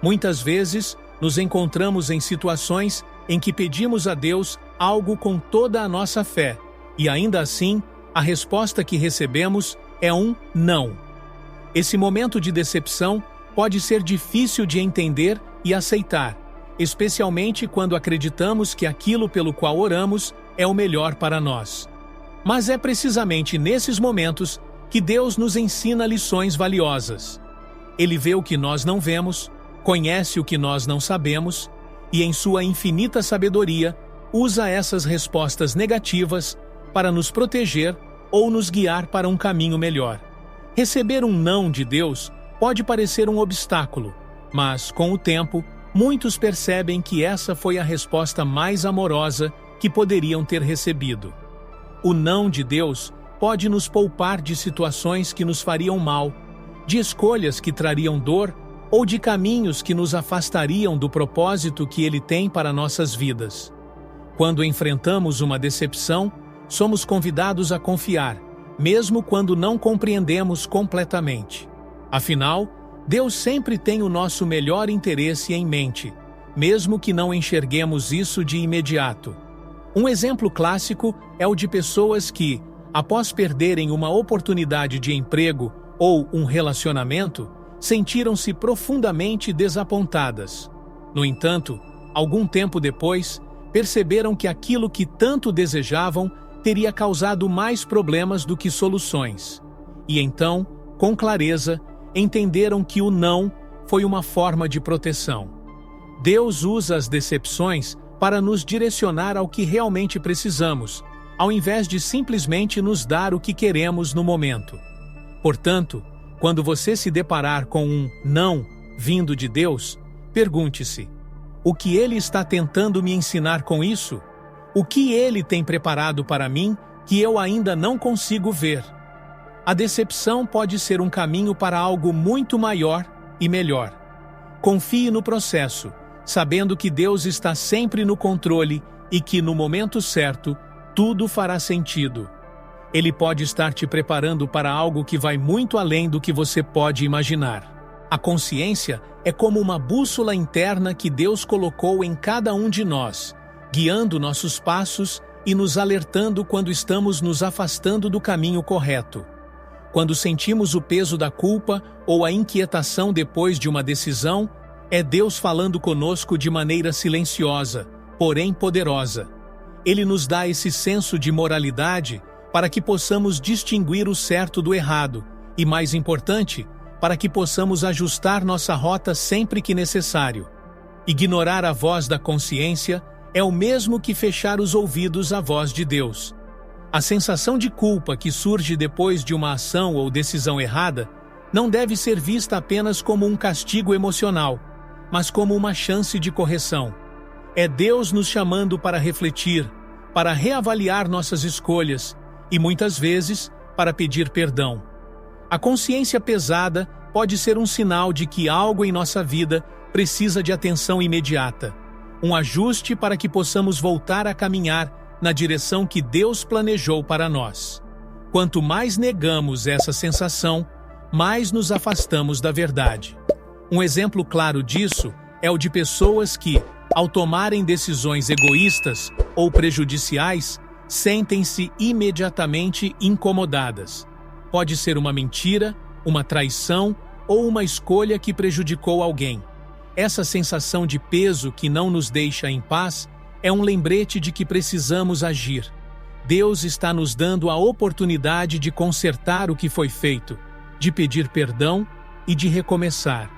Muitas vezes, nos encontramos em situações em que pedimos a Deus algo com toda a nossa fé, e ainda assim, a resposta que recebemos é um não. Esse momento de decepção pode ser difícil de entender e aceitar, especialmente quando acreditamos que aquilo pelo qual oramos é o melhor para nós. Mas é precisamente nesses momentos que Deus nos ensina lições valiosas. Ele vê o que nós não vemos, conhece o que nós não sabemos, e em sua infinita sabedoria, usa essas respostas negativas para nos proteger ou nos guiar para um caminho melhor. Receber um não de Deus pode parecer um obstáculo, mas, com o tempo, muitos percebem que essa foi a resposta mais amorosa que poderiam ter recebido. O não de Deus pode nos poupar de situações que nos fariam mal, de escolhas que trariam dor ou de caminhos que nos afastariam do propósito que Ele tem para nossas vidas. Quando enfrentamos uma decepção, somos convidados a confiar, mesmo quando não compreendemos completamente. Afinal, Deus sempre tem o nosso melhor interesse em mente, mesmo que não enxerguemos isso de imediato. Um exemplo clássico é o de pessoas que, após perderem uma oportunidade de emprego ou um relacionamento, sentiram-se profundamente desapontadas. No entanto, algum tempo depois, perceberam que aquilo que tanto desejavam teria causado mais problemas do que soluções. E então, com clareza, entenderam que o não foi uma forma de proteção. Deus usa as decepções para nos direcionar ao que realmente precisamos, ao invés de simplesmente nos dar o que queremos no momento. Portanto, quando você se deparar com um não vindo de Deus, pergunte-se: o que Ele está tentando me ensinar com isso? O que Ele tem preparado para mim que eu ainda não consigo ver? A decepção pode ser um caminho para algo muito maior e melhor. Confie no processo, sabendo que Deus está sempre no controle e que, no momento certo, tudo fará sentido. Ele pode estar te preparando para algo que vai muito além do que você pode imaginar. A consciência é como uma bússola interna que Deus colocou em cada um de nós, guiando nossos passos e nos alertando quando estamos nos afastando do caminho correto. Quando sentimos o peso da culpa ou a inquietação depois de uma decisão, é Deus falando conosco de maneira silenciosa, porém poderosa. Ele nos dá esse senso de moralidade para que possamos distinguir o certo do errado e, mais importante, para que possamos ajustar nossa rota sempre que necessário. Ignorar a voz da consciência é o mesmo que fechar os ouvidos à voz de Deus. A sensação de culpa que surge depois de uma ação ou decisão errada não deve ser vista apenas como um castigo emocional, mas como uma chance de correção. É Deus nos chamando para refletir, para reavaliar nossas escolhas e, muitas vezes, para pedir perdão. A consciência pesada pode ser um sinal de que algo em nossa vida precisa de atenção imediata, um ajuste para que possamos voltar a caminhar na direção que Deus planejou para nós. Quanto mais negamos essa sensação, mais nos afastamos da verdade. Um exemplo claro disso é o de pessoas que, ao tomarem decisões egoístas ou prejudiciais, sentem-se imediatamente incomodadas. Pode ser uma mentira, uma traição ou uma escolha que prejudicou alguém. Essa sensação de peso que não nos deixa em paz é um lembrete de que precisamos agir. Deus está nos dando a oportunidade de consertar o que foi feito, de pedir perdão e de recomeçar.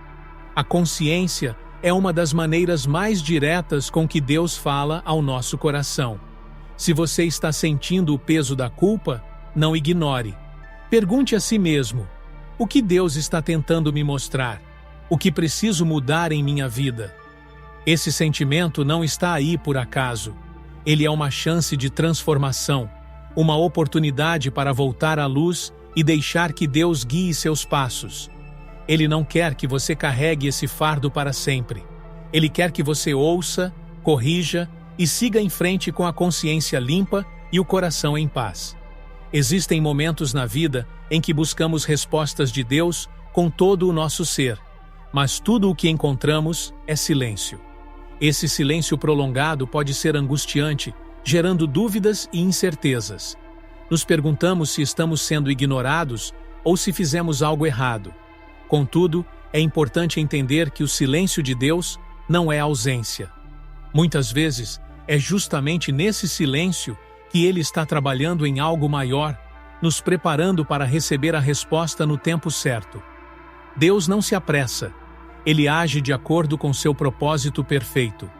A consciência é uma das maneiras mais diretas com que Deus fala ao nosso coração. Se você está sentindo o peso da culpa, não ignore. Pergunte a si mesmo: o que Deus está tentando me mostrar? O que preciso mudar em minha vida? Esse sentimento não está aí por acaso. Ele é uma chance de transformação, uma oportunidade para voltar à luz e deixar que Deus guie seus passos. Ele não quer que você carregue esse fardo para sempre. Ele quer que você ouça, corrija e siga em frente com a consciência limpa e o coração em paz. Existem momentos na vida em que buscamos respostas de Deus com todo o nosso ser, mas tudo o que encontramos é silêncio. Esse silêncio prolongado pode ser angustiante, gerando dúvidas e incertezas. Nos perguntamos se estamos sendo ignorados ou se fizemos algo errado. Contudo, é importante entender que o silêncio de Deus não é ausência. Muitas vezes, é justamente nesse silêncio que Ele está trabalhando em algo maior, nos preparando para receber a resposta no tempo certo. Deus não se apressa. Ele age de acordo com seu propósito perfeito.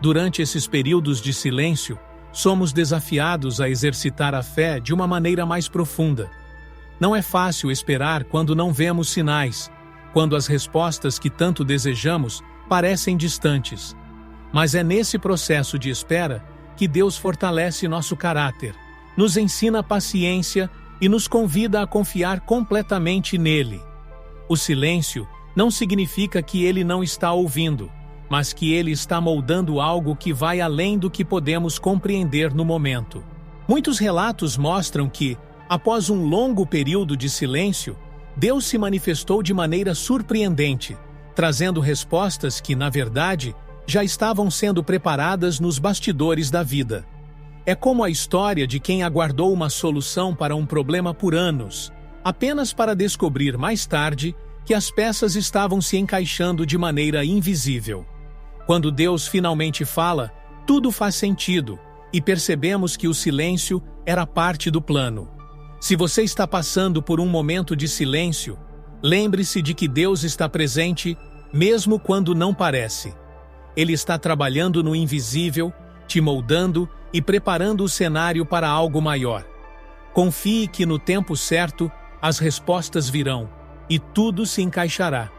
Durante esses períodos de silêncio, somos desafiados a exercitar a fé de uma maneira mais profunda. Não é fácil esperar quando não vemos sinais, quando as respostas que tanto desejamos parecem distantes. Mas é nesse processo de espera que Deus fortalece nosso caráter, nos ensina paciência e nos convida a confiar completamente nele. O silêncio não significa que Ele não está ouvindo, mas que Ele está moldando algo que vai além do que podemos compreender no momento. Muitos relatos mostram que, após um longo período de silêncio, Deus se manifestou de maneira surpreendente, trazendo respostas que, na verdade, já estavam sendo preparadas nos bastidores da vida. É como a história de quem aguardou uma solução para um problema por anos, apenas para descobrir mais tarde que as peças estavam se encaixando de maneira invisível. Quando Deus finalmente fala, tudo faz sentido e percebemos que o silêncio era parte do plano. Se você está passando por um momento de silêncio, lembre-se de que Deus está presente mesmo quando não parece. Ele está trabalhando no invisível, te moldando e preparando o cenário para algo maior. Confie que no tempo certo as respostas virão e tudo se encaixará.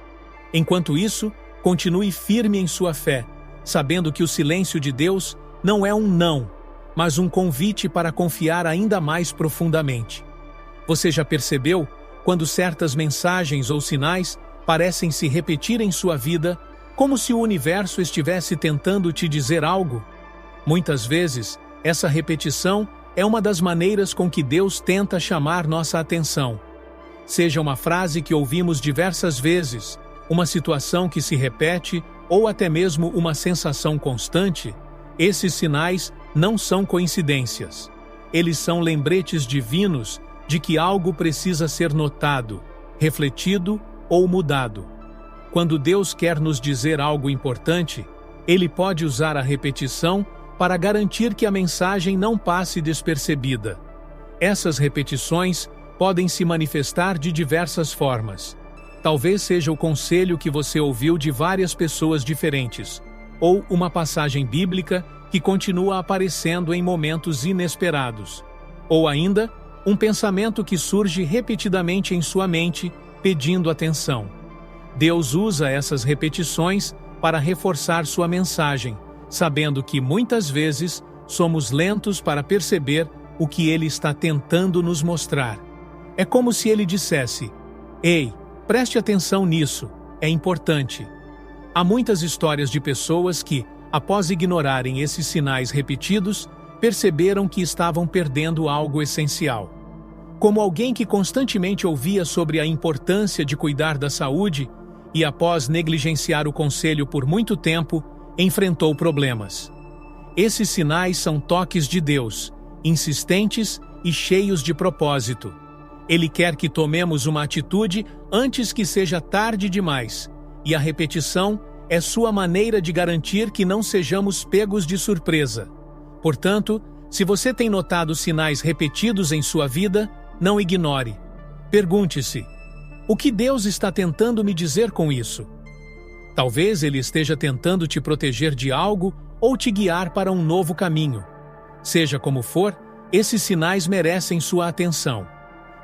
Enquanto isso, continue firme em sua fé, sabendo que o silêncio de Deus não é um não, mas um convite para confiar ainda mais profundamente. Você já percebeu quando certas mensagens ou sinais parecem se repetir em sua vida, como se o universo estivesse tentando te dizer algo? Muitas vezes, essa repetição é uma das maneiras com que Deus tenta chamar nossa atenção. Seja uma frase que ouvimos diversas vezes, uma situação que se repete ou até mesmo uma sensação constante, esses sinais não são coincidências. Eles são lembretes divinos de que algo precisa ser notado, refletido ou mudado. Quando Deus quer nos dizer algo importante, Ele pode usar a repetição para garantir que a mensagem não passe despercebida. Essas repetições podem se manifestar de diversas formas. Talvez seja o conselho que você ouviu de várias pessoas diferentes, ou uma passagem bíblica que continua aparecendo em momentos inesperados, ou ainda, um pensamento que surge repetidamente em sua mente, pedindo atenção. Deus usa essas repetições para reforçar sua mensagem, sabendo que muitas vezes somos lentos para perceber o que ele está tentando nos mostrar. É como se ele dissesse: "Ei, preste atenção nisso, é importante." Há muitas histórias de pessoas que, após ignorarem esses sinais repetidos, perceberam que estavam perdendo algo essencial. Como alguém que constantemente ouvia sobre a importância de cuidar da saúde e, após negligenciar o conselho por muito tempo, enfrentou problemas. Esses sinais são toques de Deus, insistentes e cheios de propósito. Ele quer que tomemos uma atitude antes que seja tarde demais, e a repetição é sua maneira de garantir que não sejamos pegos de surpresa. Portanto, se você tem notado sinais repetidos em sua vida, não ignore. Pergunte-se: o que Deus está tentando me dizer com isso? Talvez Ele esteja tentando te proteger de algo ou te guiar para um novo caminho. Seja como for, esses sinais merecem sua atenção.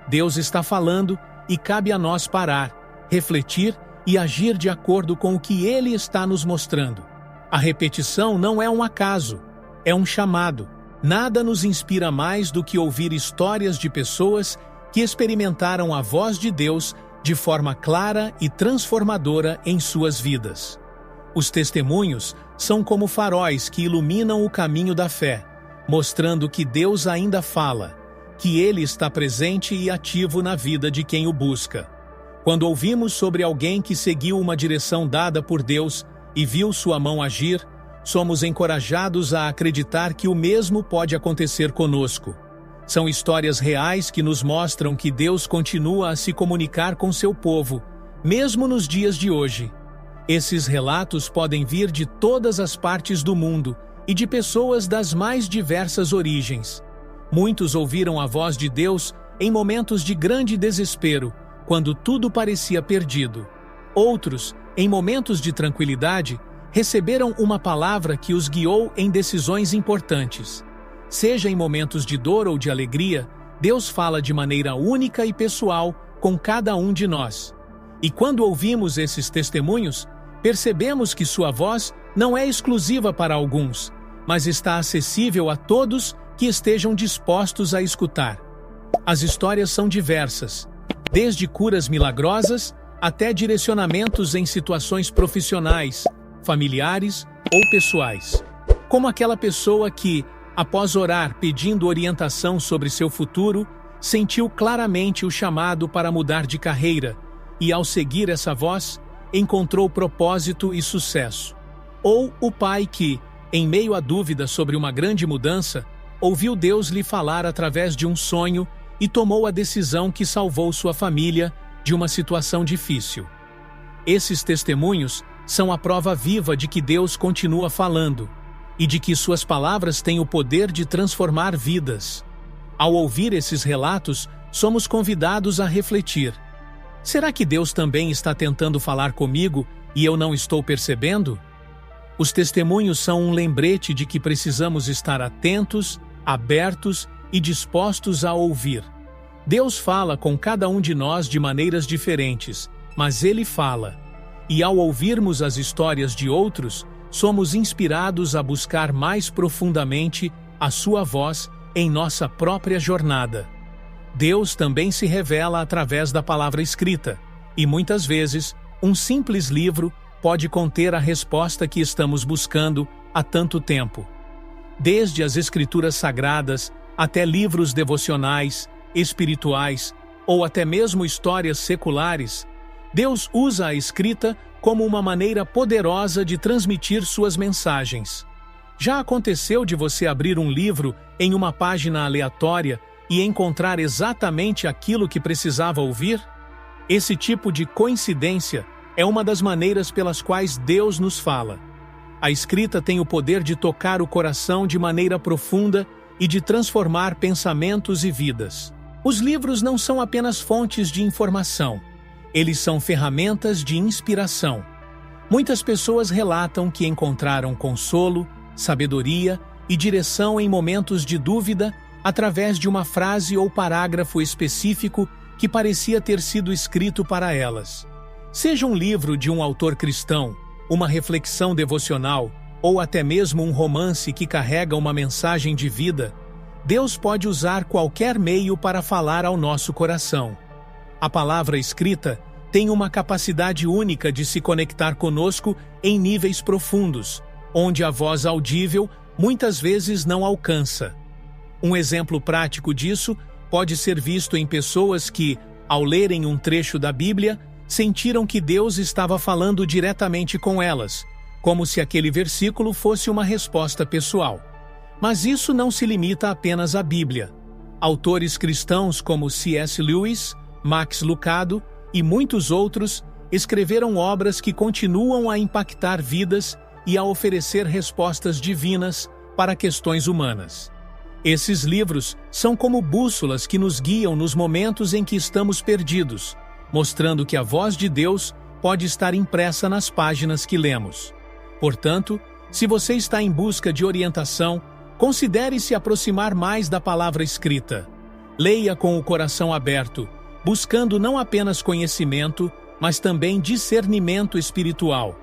Deus está falando e cabe a nós parar, refletir e agir de acordo com o que Ele está nos mostrando. A repetição não é um acaso, é um chamado. Nada nos inspira mais do que ouvir histórias de pessoas que experimentaram a voz de Deus de forma clara e transformadora em suas vidas. Os testemunhos são como faróis que iluminam o caminho da fé, mostrando que Deus ainda fala, que Ele está presente e ativo na vida de quem o busca. Quando ouvimos sobre alguém que seguiu uma direção dada por Deus e viu sua mão agir, somos encorajados a acreditar que o mesmo pode acontecer conosco. São histórias reais que nos mostram que Deus continua a se comunicar com seu povo, mesmo nos dias de hoje. Esses relatos podem vir de todas as partes do mundo e de pessoas das mais diversas origens. Muitos ouviram a voz de Deus em momentos de grande desespero, quando tudo parecia perdido. Outros, em momentos de tranquilidade, receberam uma palavra que os guiou em decisões importantes. Seja em momentos de dor ou de alegria, Deus fala de maneira única e pessoal com cada um de nós. E quando ouvimos esses testemunhos, percebemos que sua voz não é exclusiva para alguns, mas está acessível a todos que estejam dispostos a escutar. As histórias são diversas, desde curas milagrosas até direcionamentos em situações profissionais, familiares ou pessoais. Como aquela pessoa que, após orar pedindo orientação sobre seu futuro, sentiu claramente o chamado para mudar de carreira e, ao seguir essa voz, encontrou propósito e sucesso. Ou o pai que, em meio à dúvida sobre uma grande mudança, ouviu Deus lhe falar através de um sonho e tomou a decisão que salvou sua família de uma situação difícil. Esses testemunhos são a prova viva de que Deus continua falando e de que suas palavras têm o poder de transformar vidas. Ao ouvir esses relatos, somos convidados a refletir: será que Deus também está tentando falar comigo e eu não estou percebendo? Os testemunhos são um lembrete de que precisamos estar atentos, abertos e dispostos a ouvir. Deus fala com cada um de nós de maneiras diferentes, mas Ele fala. E ao ouvirmos as histórias de outros, somos inspirados a buscar mais profundamente a sua voz em nossa própria jornada. Deus também se revela através da palavra escrita, e muitas vezes, um simples livro pode conter a resposta que estamos buscando há tanto tempo. Desde as escrituras sagradas até livros devocionais, espirituais ou até mesmo histórias seculares, Deus usa a escrita como uma maneira poderosa de transmitir suas mensagens. Já aconteceu de você abrir um livro em uma página aleatória e encontrar exatamente aquilo que precisava ouvir? Esse tipo de coincidência é uma das maneiras pelas quais Deus nos fala. A escrita tem o poder de tocar o coração de maneira profunda e de transformar pensamentos e vidas. Os livros não são apenas fontes de informação, eles são ferramentas de inspiração. Muitas pessoas relatam que encontraram consolo, sabedoria e direção em momentos de dúvida através de uma frase ou parágrafo específico que parecia ter sido escrito para elas. Seja um livro de um autor cristão, uma reflexão devocional ou até mesmo um romance que carrega uma mensagem de vida, Deus pode usar qualquer meio para falar ao nosso coração. A palavra escrita tem uma capacidade única de se conectar conosco em níveis profundos, onde a voz audível muitas vezes não alcança. Um exemplo prático disso pode ser visto em pessoas que, ao lerem um trecho da Bíblia, sentiram que Deus estava falando diretamente com elas, como se aquele versículo fosse uma resposta pessoal. Mas isso não se limita apenas à Bíblia. Autores cristãos como C.S. Lewis, Max Lucado e muitos outros escreveram obras que continuam a impactar vidas e a oferecer respostas divinas para questões humanas. Esses livros são como bússolas que nos guiam nos momentos em que estamos perdidos, mostrando que a voz de Deus pode estar impressa nas páginas que lemos. Portanto, se você está em busca de orientação, considere se aproximar mais da palavra escrita. Leia com o coração aberto, buscando não apenas conhecimento, mas também discernimento espiritual.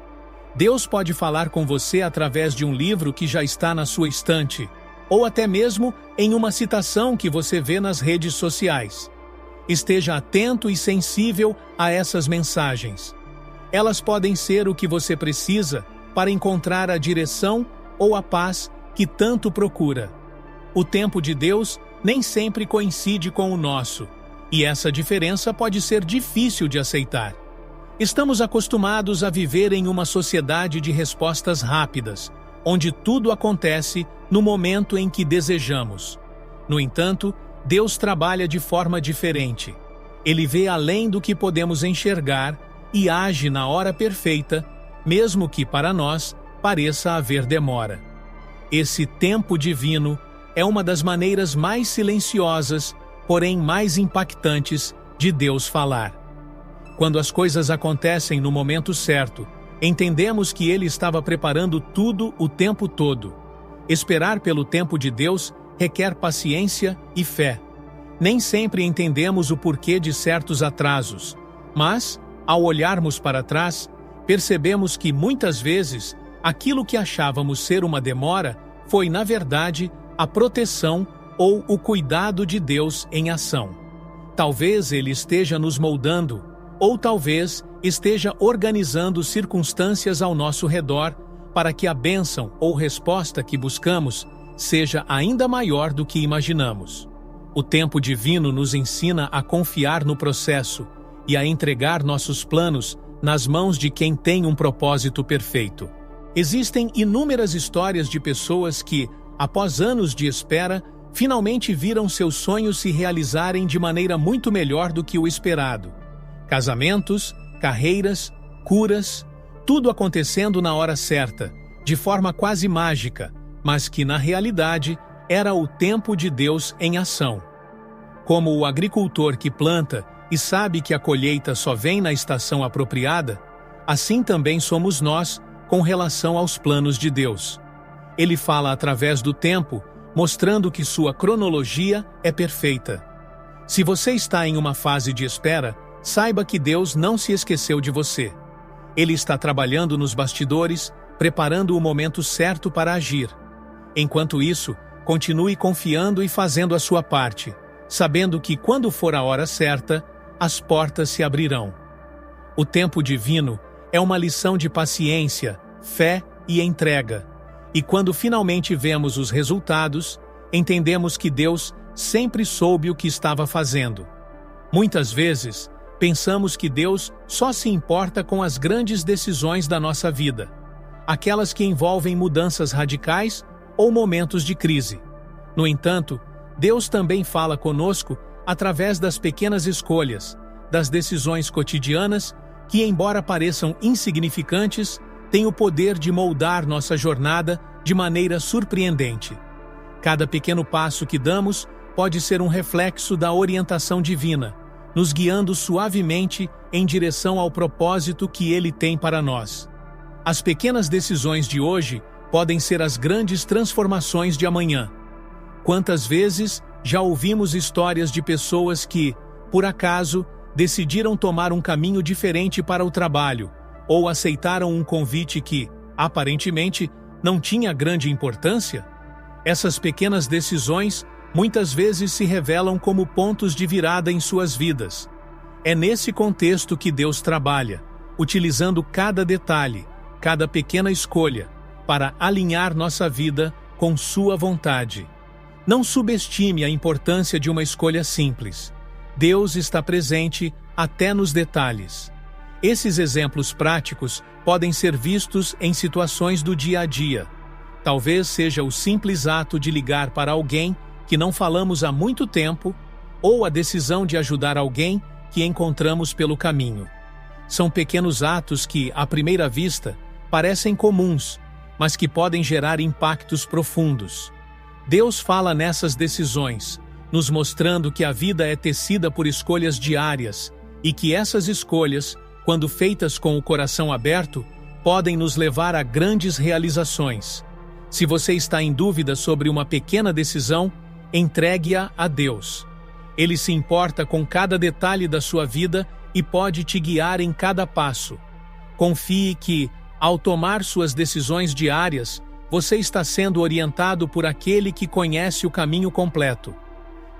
Deus pode falar com você através de um livro que já está na sua estante, ou até mesmo em uma citação que você vê nas redes sociais. Esteja atento e sensível a essas mensagens. Elas podem ser o que você precisa para encontrar a direção ou a paz que tanto procura. O tempo de Deus nem sempre coincide com o nosso, e essa diferença pode ser difícil de aceitar. Estamos acostumados a viver em uma sociedade de respostas rápidas, onde tudo acontece no momento em que desejamos. No entanto, Deus trabalha de forma diferente. Ele vê além do que podemos enxergar e age na hora perfeita, mesmo que para nós pareça haver demora. Esse tempo divino é uma das maneiras mais silenciosas, porém mais impactantes, de Deus falar. Quando as coisas acontecem no momento certo, entendemos que Ele estava preparando tudo o tempo todo. Esperar pelo tempo de Deus requer paciência e fé. Nem sempre entendemos o porquê de certos atrasos, mas, ao olharmos para trás, percebemos que muitas vezes aquilo que achávamos ser uma demora foi, na verdade, a proteção ou o cuidado de Deus em ação. Talvez Ele esteja nos moldando, ou talvez esteja organizando circunstâncias ao nosso redor para que a bênção ou resposta que buscamos seja ainda maior do que imaginamos. O tempo divino nos ensina a confiar no processo e a entregar nossos planos nas mãos de quem tem um propósito perfeito. Existem inúmeras histórias de pessoas que, após anos de espera, finalmente viram seus sonhos se realizarem de maneira muito melhor do que o esperado. Casamentos, carreiras, curas, tudo acontecendo na hora certa, de forma quase mágica, mas que na realidade era o tempo de Deus em ação. Como o agricultor que planta e sabe que a colheita só vem na estação apropriada, assim também somos nós com relação aos planos de Deus. Ele fala através do tempo, mostrando que sua cronologia é perfeita. Se você está em uma fase de espera, saiba que Deus não se esqueceu de você. Ele está trabalhando nos bastidores, preparando o momento certo para agir. Enquanto isso, continue confiando e fazendo a sua parte, sabendo que quando for a hora certa, as portas se abrirão. O tempo divino é uma lição de paciência, fé e entrega. E quando finalmente vemos os resultados, entendemos que Deus sempre soube o que estava fazendo. Muitas vezes, pensamos que Deus só se importa com as grandes decisões da nossa vida, aquelas que envolvem mudanças radicais ou momentos de crise. No entanto, Deus também fala conosco através das pequenas escolhas, das decisões cotidianas que, embora pareçam insignificantes, têm o poder de moldar nossa jornada de maneira surpreendente. Cada pequeno passo que damos pode ser um reflexo da orientação divina, nos guiando suavemente em direção ao propósito que Ele tem para nós. As pequenas decisões de hoje podem ser as grandes transformações de amanhã. Quantas vezes já ouvimos histórias de pessoas que, por acaso, decidiram tomar um caminho diferente para o trabalho, ou aceitaram um convite que, aparentemente, não tinha grande importância? Essas pequenas decisões muitas vezes se revelam como pontos de virada em suas vidas. É nesse contexto que Deus trabalha, utilizando cada detalhe, cada pequena escolha, para alinhar nossa vida com sua vontade. Não subestime a importância de uma escolha simples. Deus está presente até nos detalhes. Esses exemplos práticos podem ser vistos em situações do dia a dia. Talvez seja o simples ato de ligar para alguém que não falamos há muito tempo, ou a decisão de ajudar alguém que encontramos pelo caminho. São pequenos atos que, à primeira vista, parecem comuns, mas que podem gerar impactos profundos. Deus fala nessas decisões, nos mostrando que a vida é tecida por escolhas diárias e que essas escolhas, quando feitas com o coração aberto, podem nos levar a grandes realizações. Se você está em dúvida sobre uma pequena decisão, entregue-a a Deus. Ele se importa com cada detalhe da sua vida e pode te guiar em cada passo. Confie que, ao tomar suas decisões diárias, você está sendo orientado por aquele que conhece o caminho completo.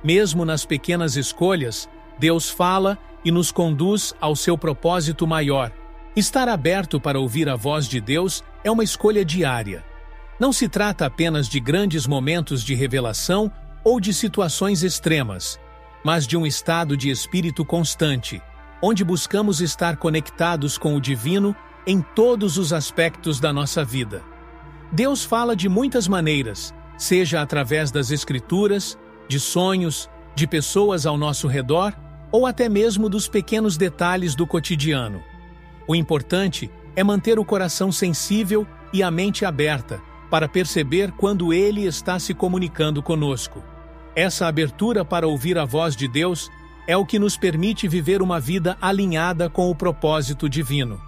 Mesmo nas pequenas escolhas, Deus fala e nos conduz ao seu propósito maior. Estar aberto para ouvir a voz de Deus é uma escolha diária. Não se trata apenas de grandes momentos de revelação ou de situações extremas, mas de um estado de espírito constante, onde buscamos estar conectados com o divino em todos os aspectos da nossa vida. Deus fala de muitas maneiras, seja através das Escrituras, de sonhos, de pessoas ao nosso redor, ou até mesmo dos pequenos detalhes do cotidiano. O importante é manter o coração sensível e a mente aberta para perceber quando Ele está se comunicando conosco. Essa abertura para ouvir a voz de Deus é o que nos permite viver uma vida alinhada com o propósito divino.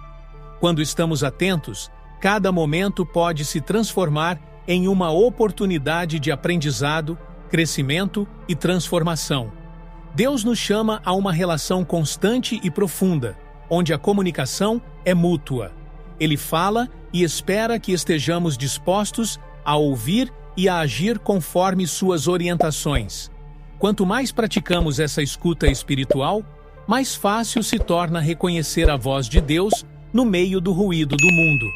Quando estamos atentos, cada momento pode se transformar em uma oportunidade de aprendizado, crescimento e transformação. Deus nos chama a uma relação constante e profunda, onde a comunicação é mútua. Ele fala e espera que estejamos dispostos a ouvir e a agir conforme suas orientações. Quanto mais praticamos essa escuta espiritual, mais fácil se torna reconhecer a voz de Deus no meio do ruído do mundo.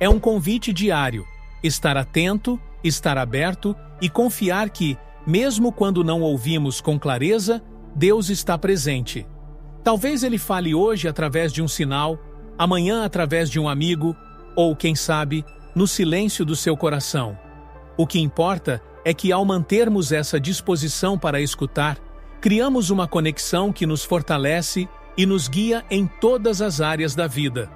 É um convite diário, estar atento, estar aberto e confiar que, mesmo quando não ouvimos com clareza, Deus está presente. Talvez Ele fale hoje através de um sinal, amanhã através de um amigo, ou, quem sabe, no silêncio do seu coração. O que importa é que, ao mantermos essa disposição para escutar, criamos uma conexão que nos fortalece e nos guia em todas as áreas da vida.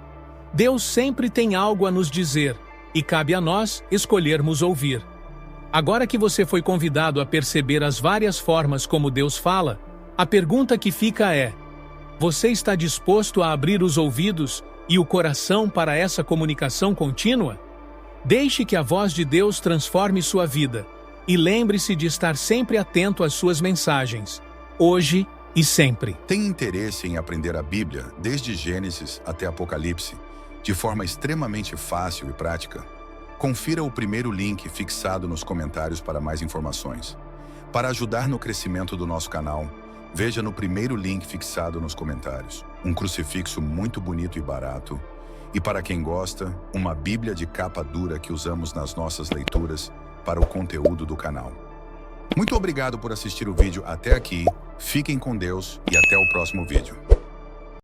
Deus sempre tem algo a nos dizer, e cabe a nós escolhermos ouvir. Agora que você foi convidado a perceber as várias formas como Deus fala, a pergunta que fica é: você está disposto a abrir os ouvidos e o coração para essa comunicação contínua? Deixe que a voz de Deus transforme sua vida e lembre-se de estar sempre atento às suas mensagens, hoje e sempre. Tem interesse em aprender a Bíblia, desde Gênesis até Apocalipse, de forma extremamente fácil e prática? Confira o primeiro link fixado nos comentários para mais informações. Para ajudar no crescimento do nosso canal, veja no primeiro link fixado nos comentários. Um crucifixo muito bonito e barato. E para quem gosta, uma Bíblia de capa dura que usamos nas nossas leituras para o conteúdo do canal. Muito obrigado por assistir o vídeo até aqui, fiquem com Deus e até o próximo vídeo.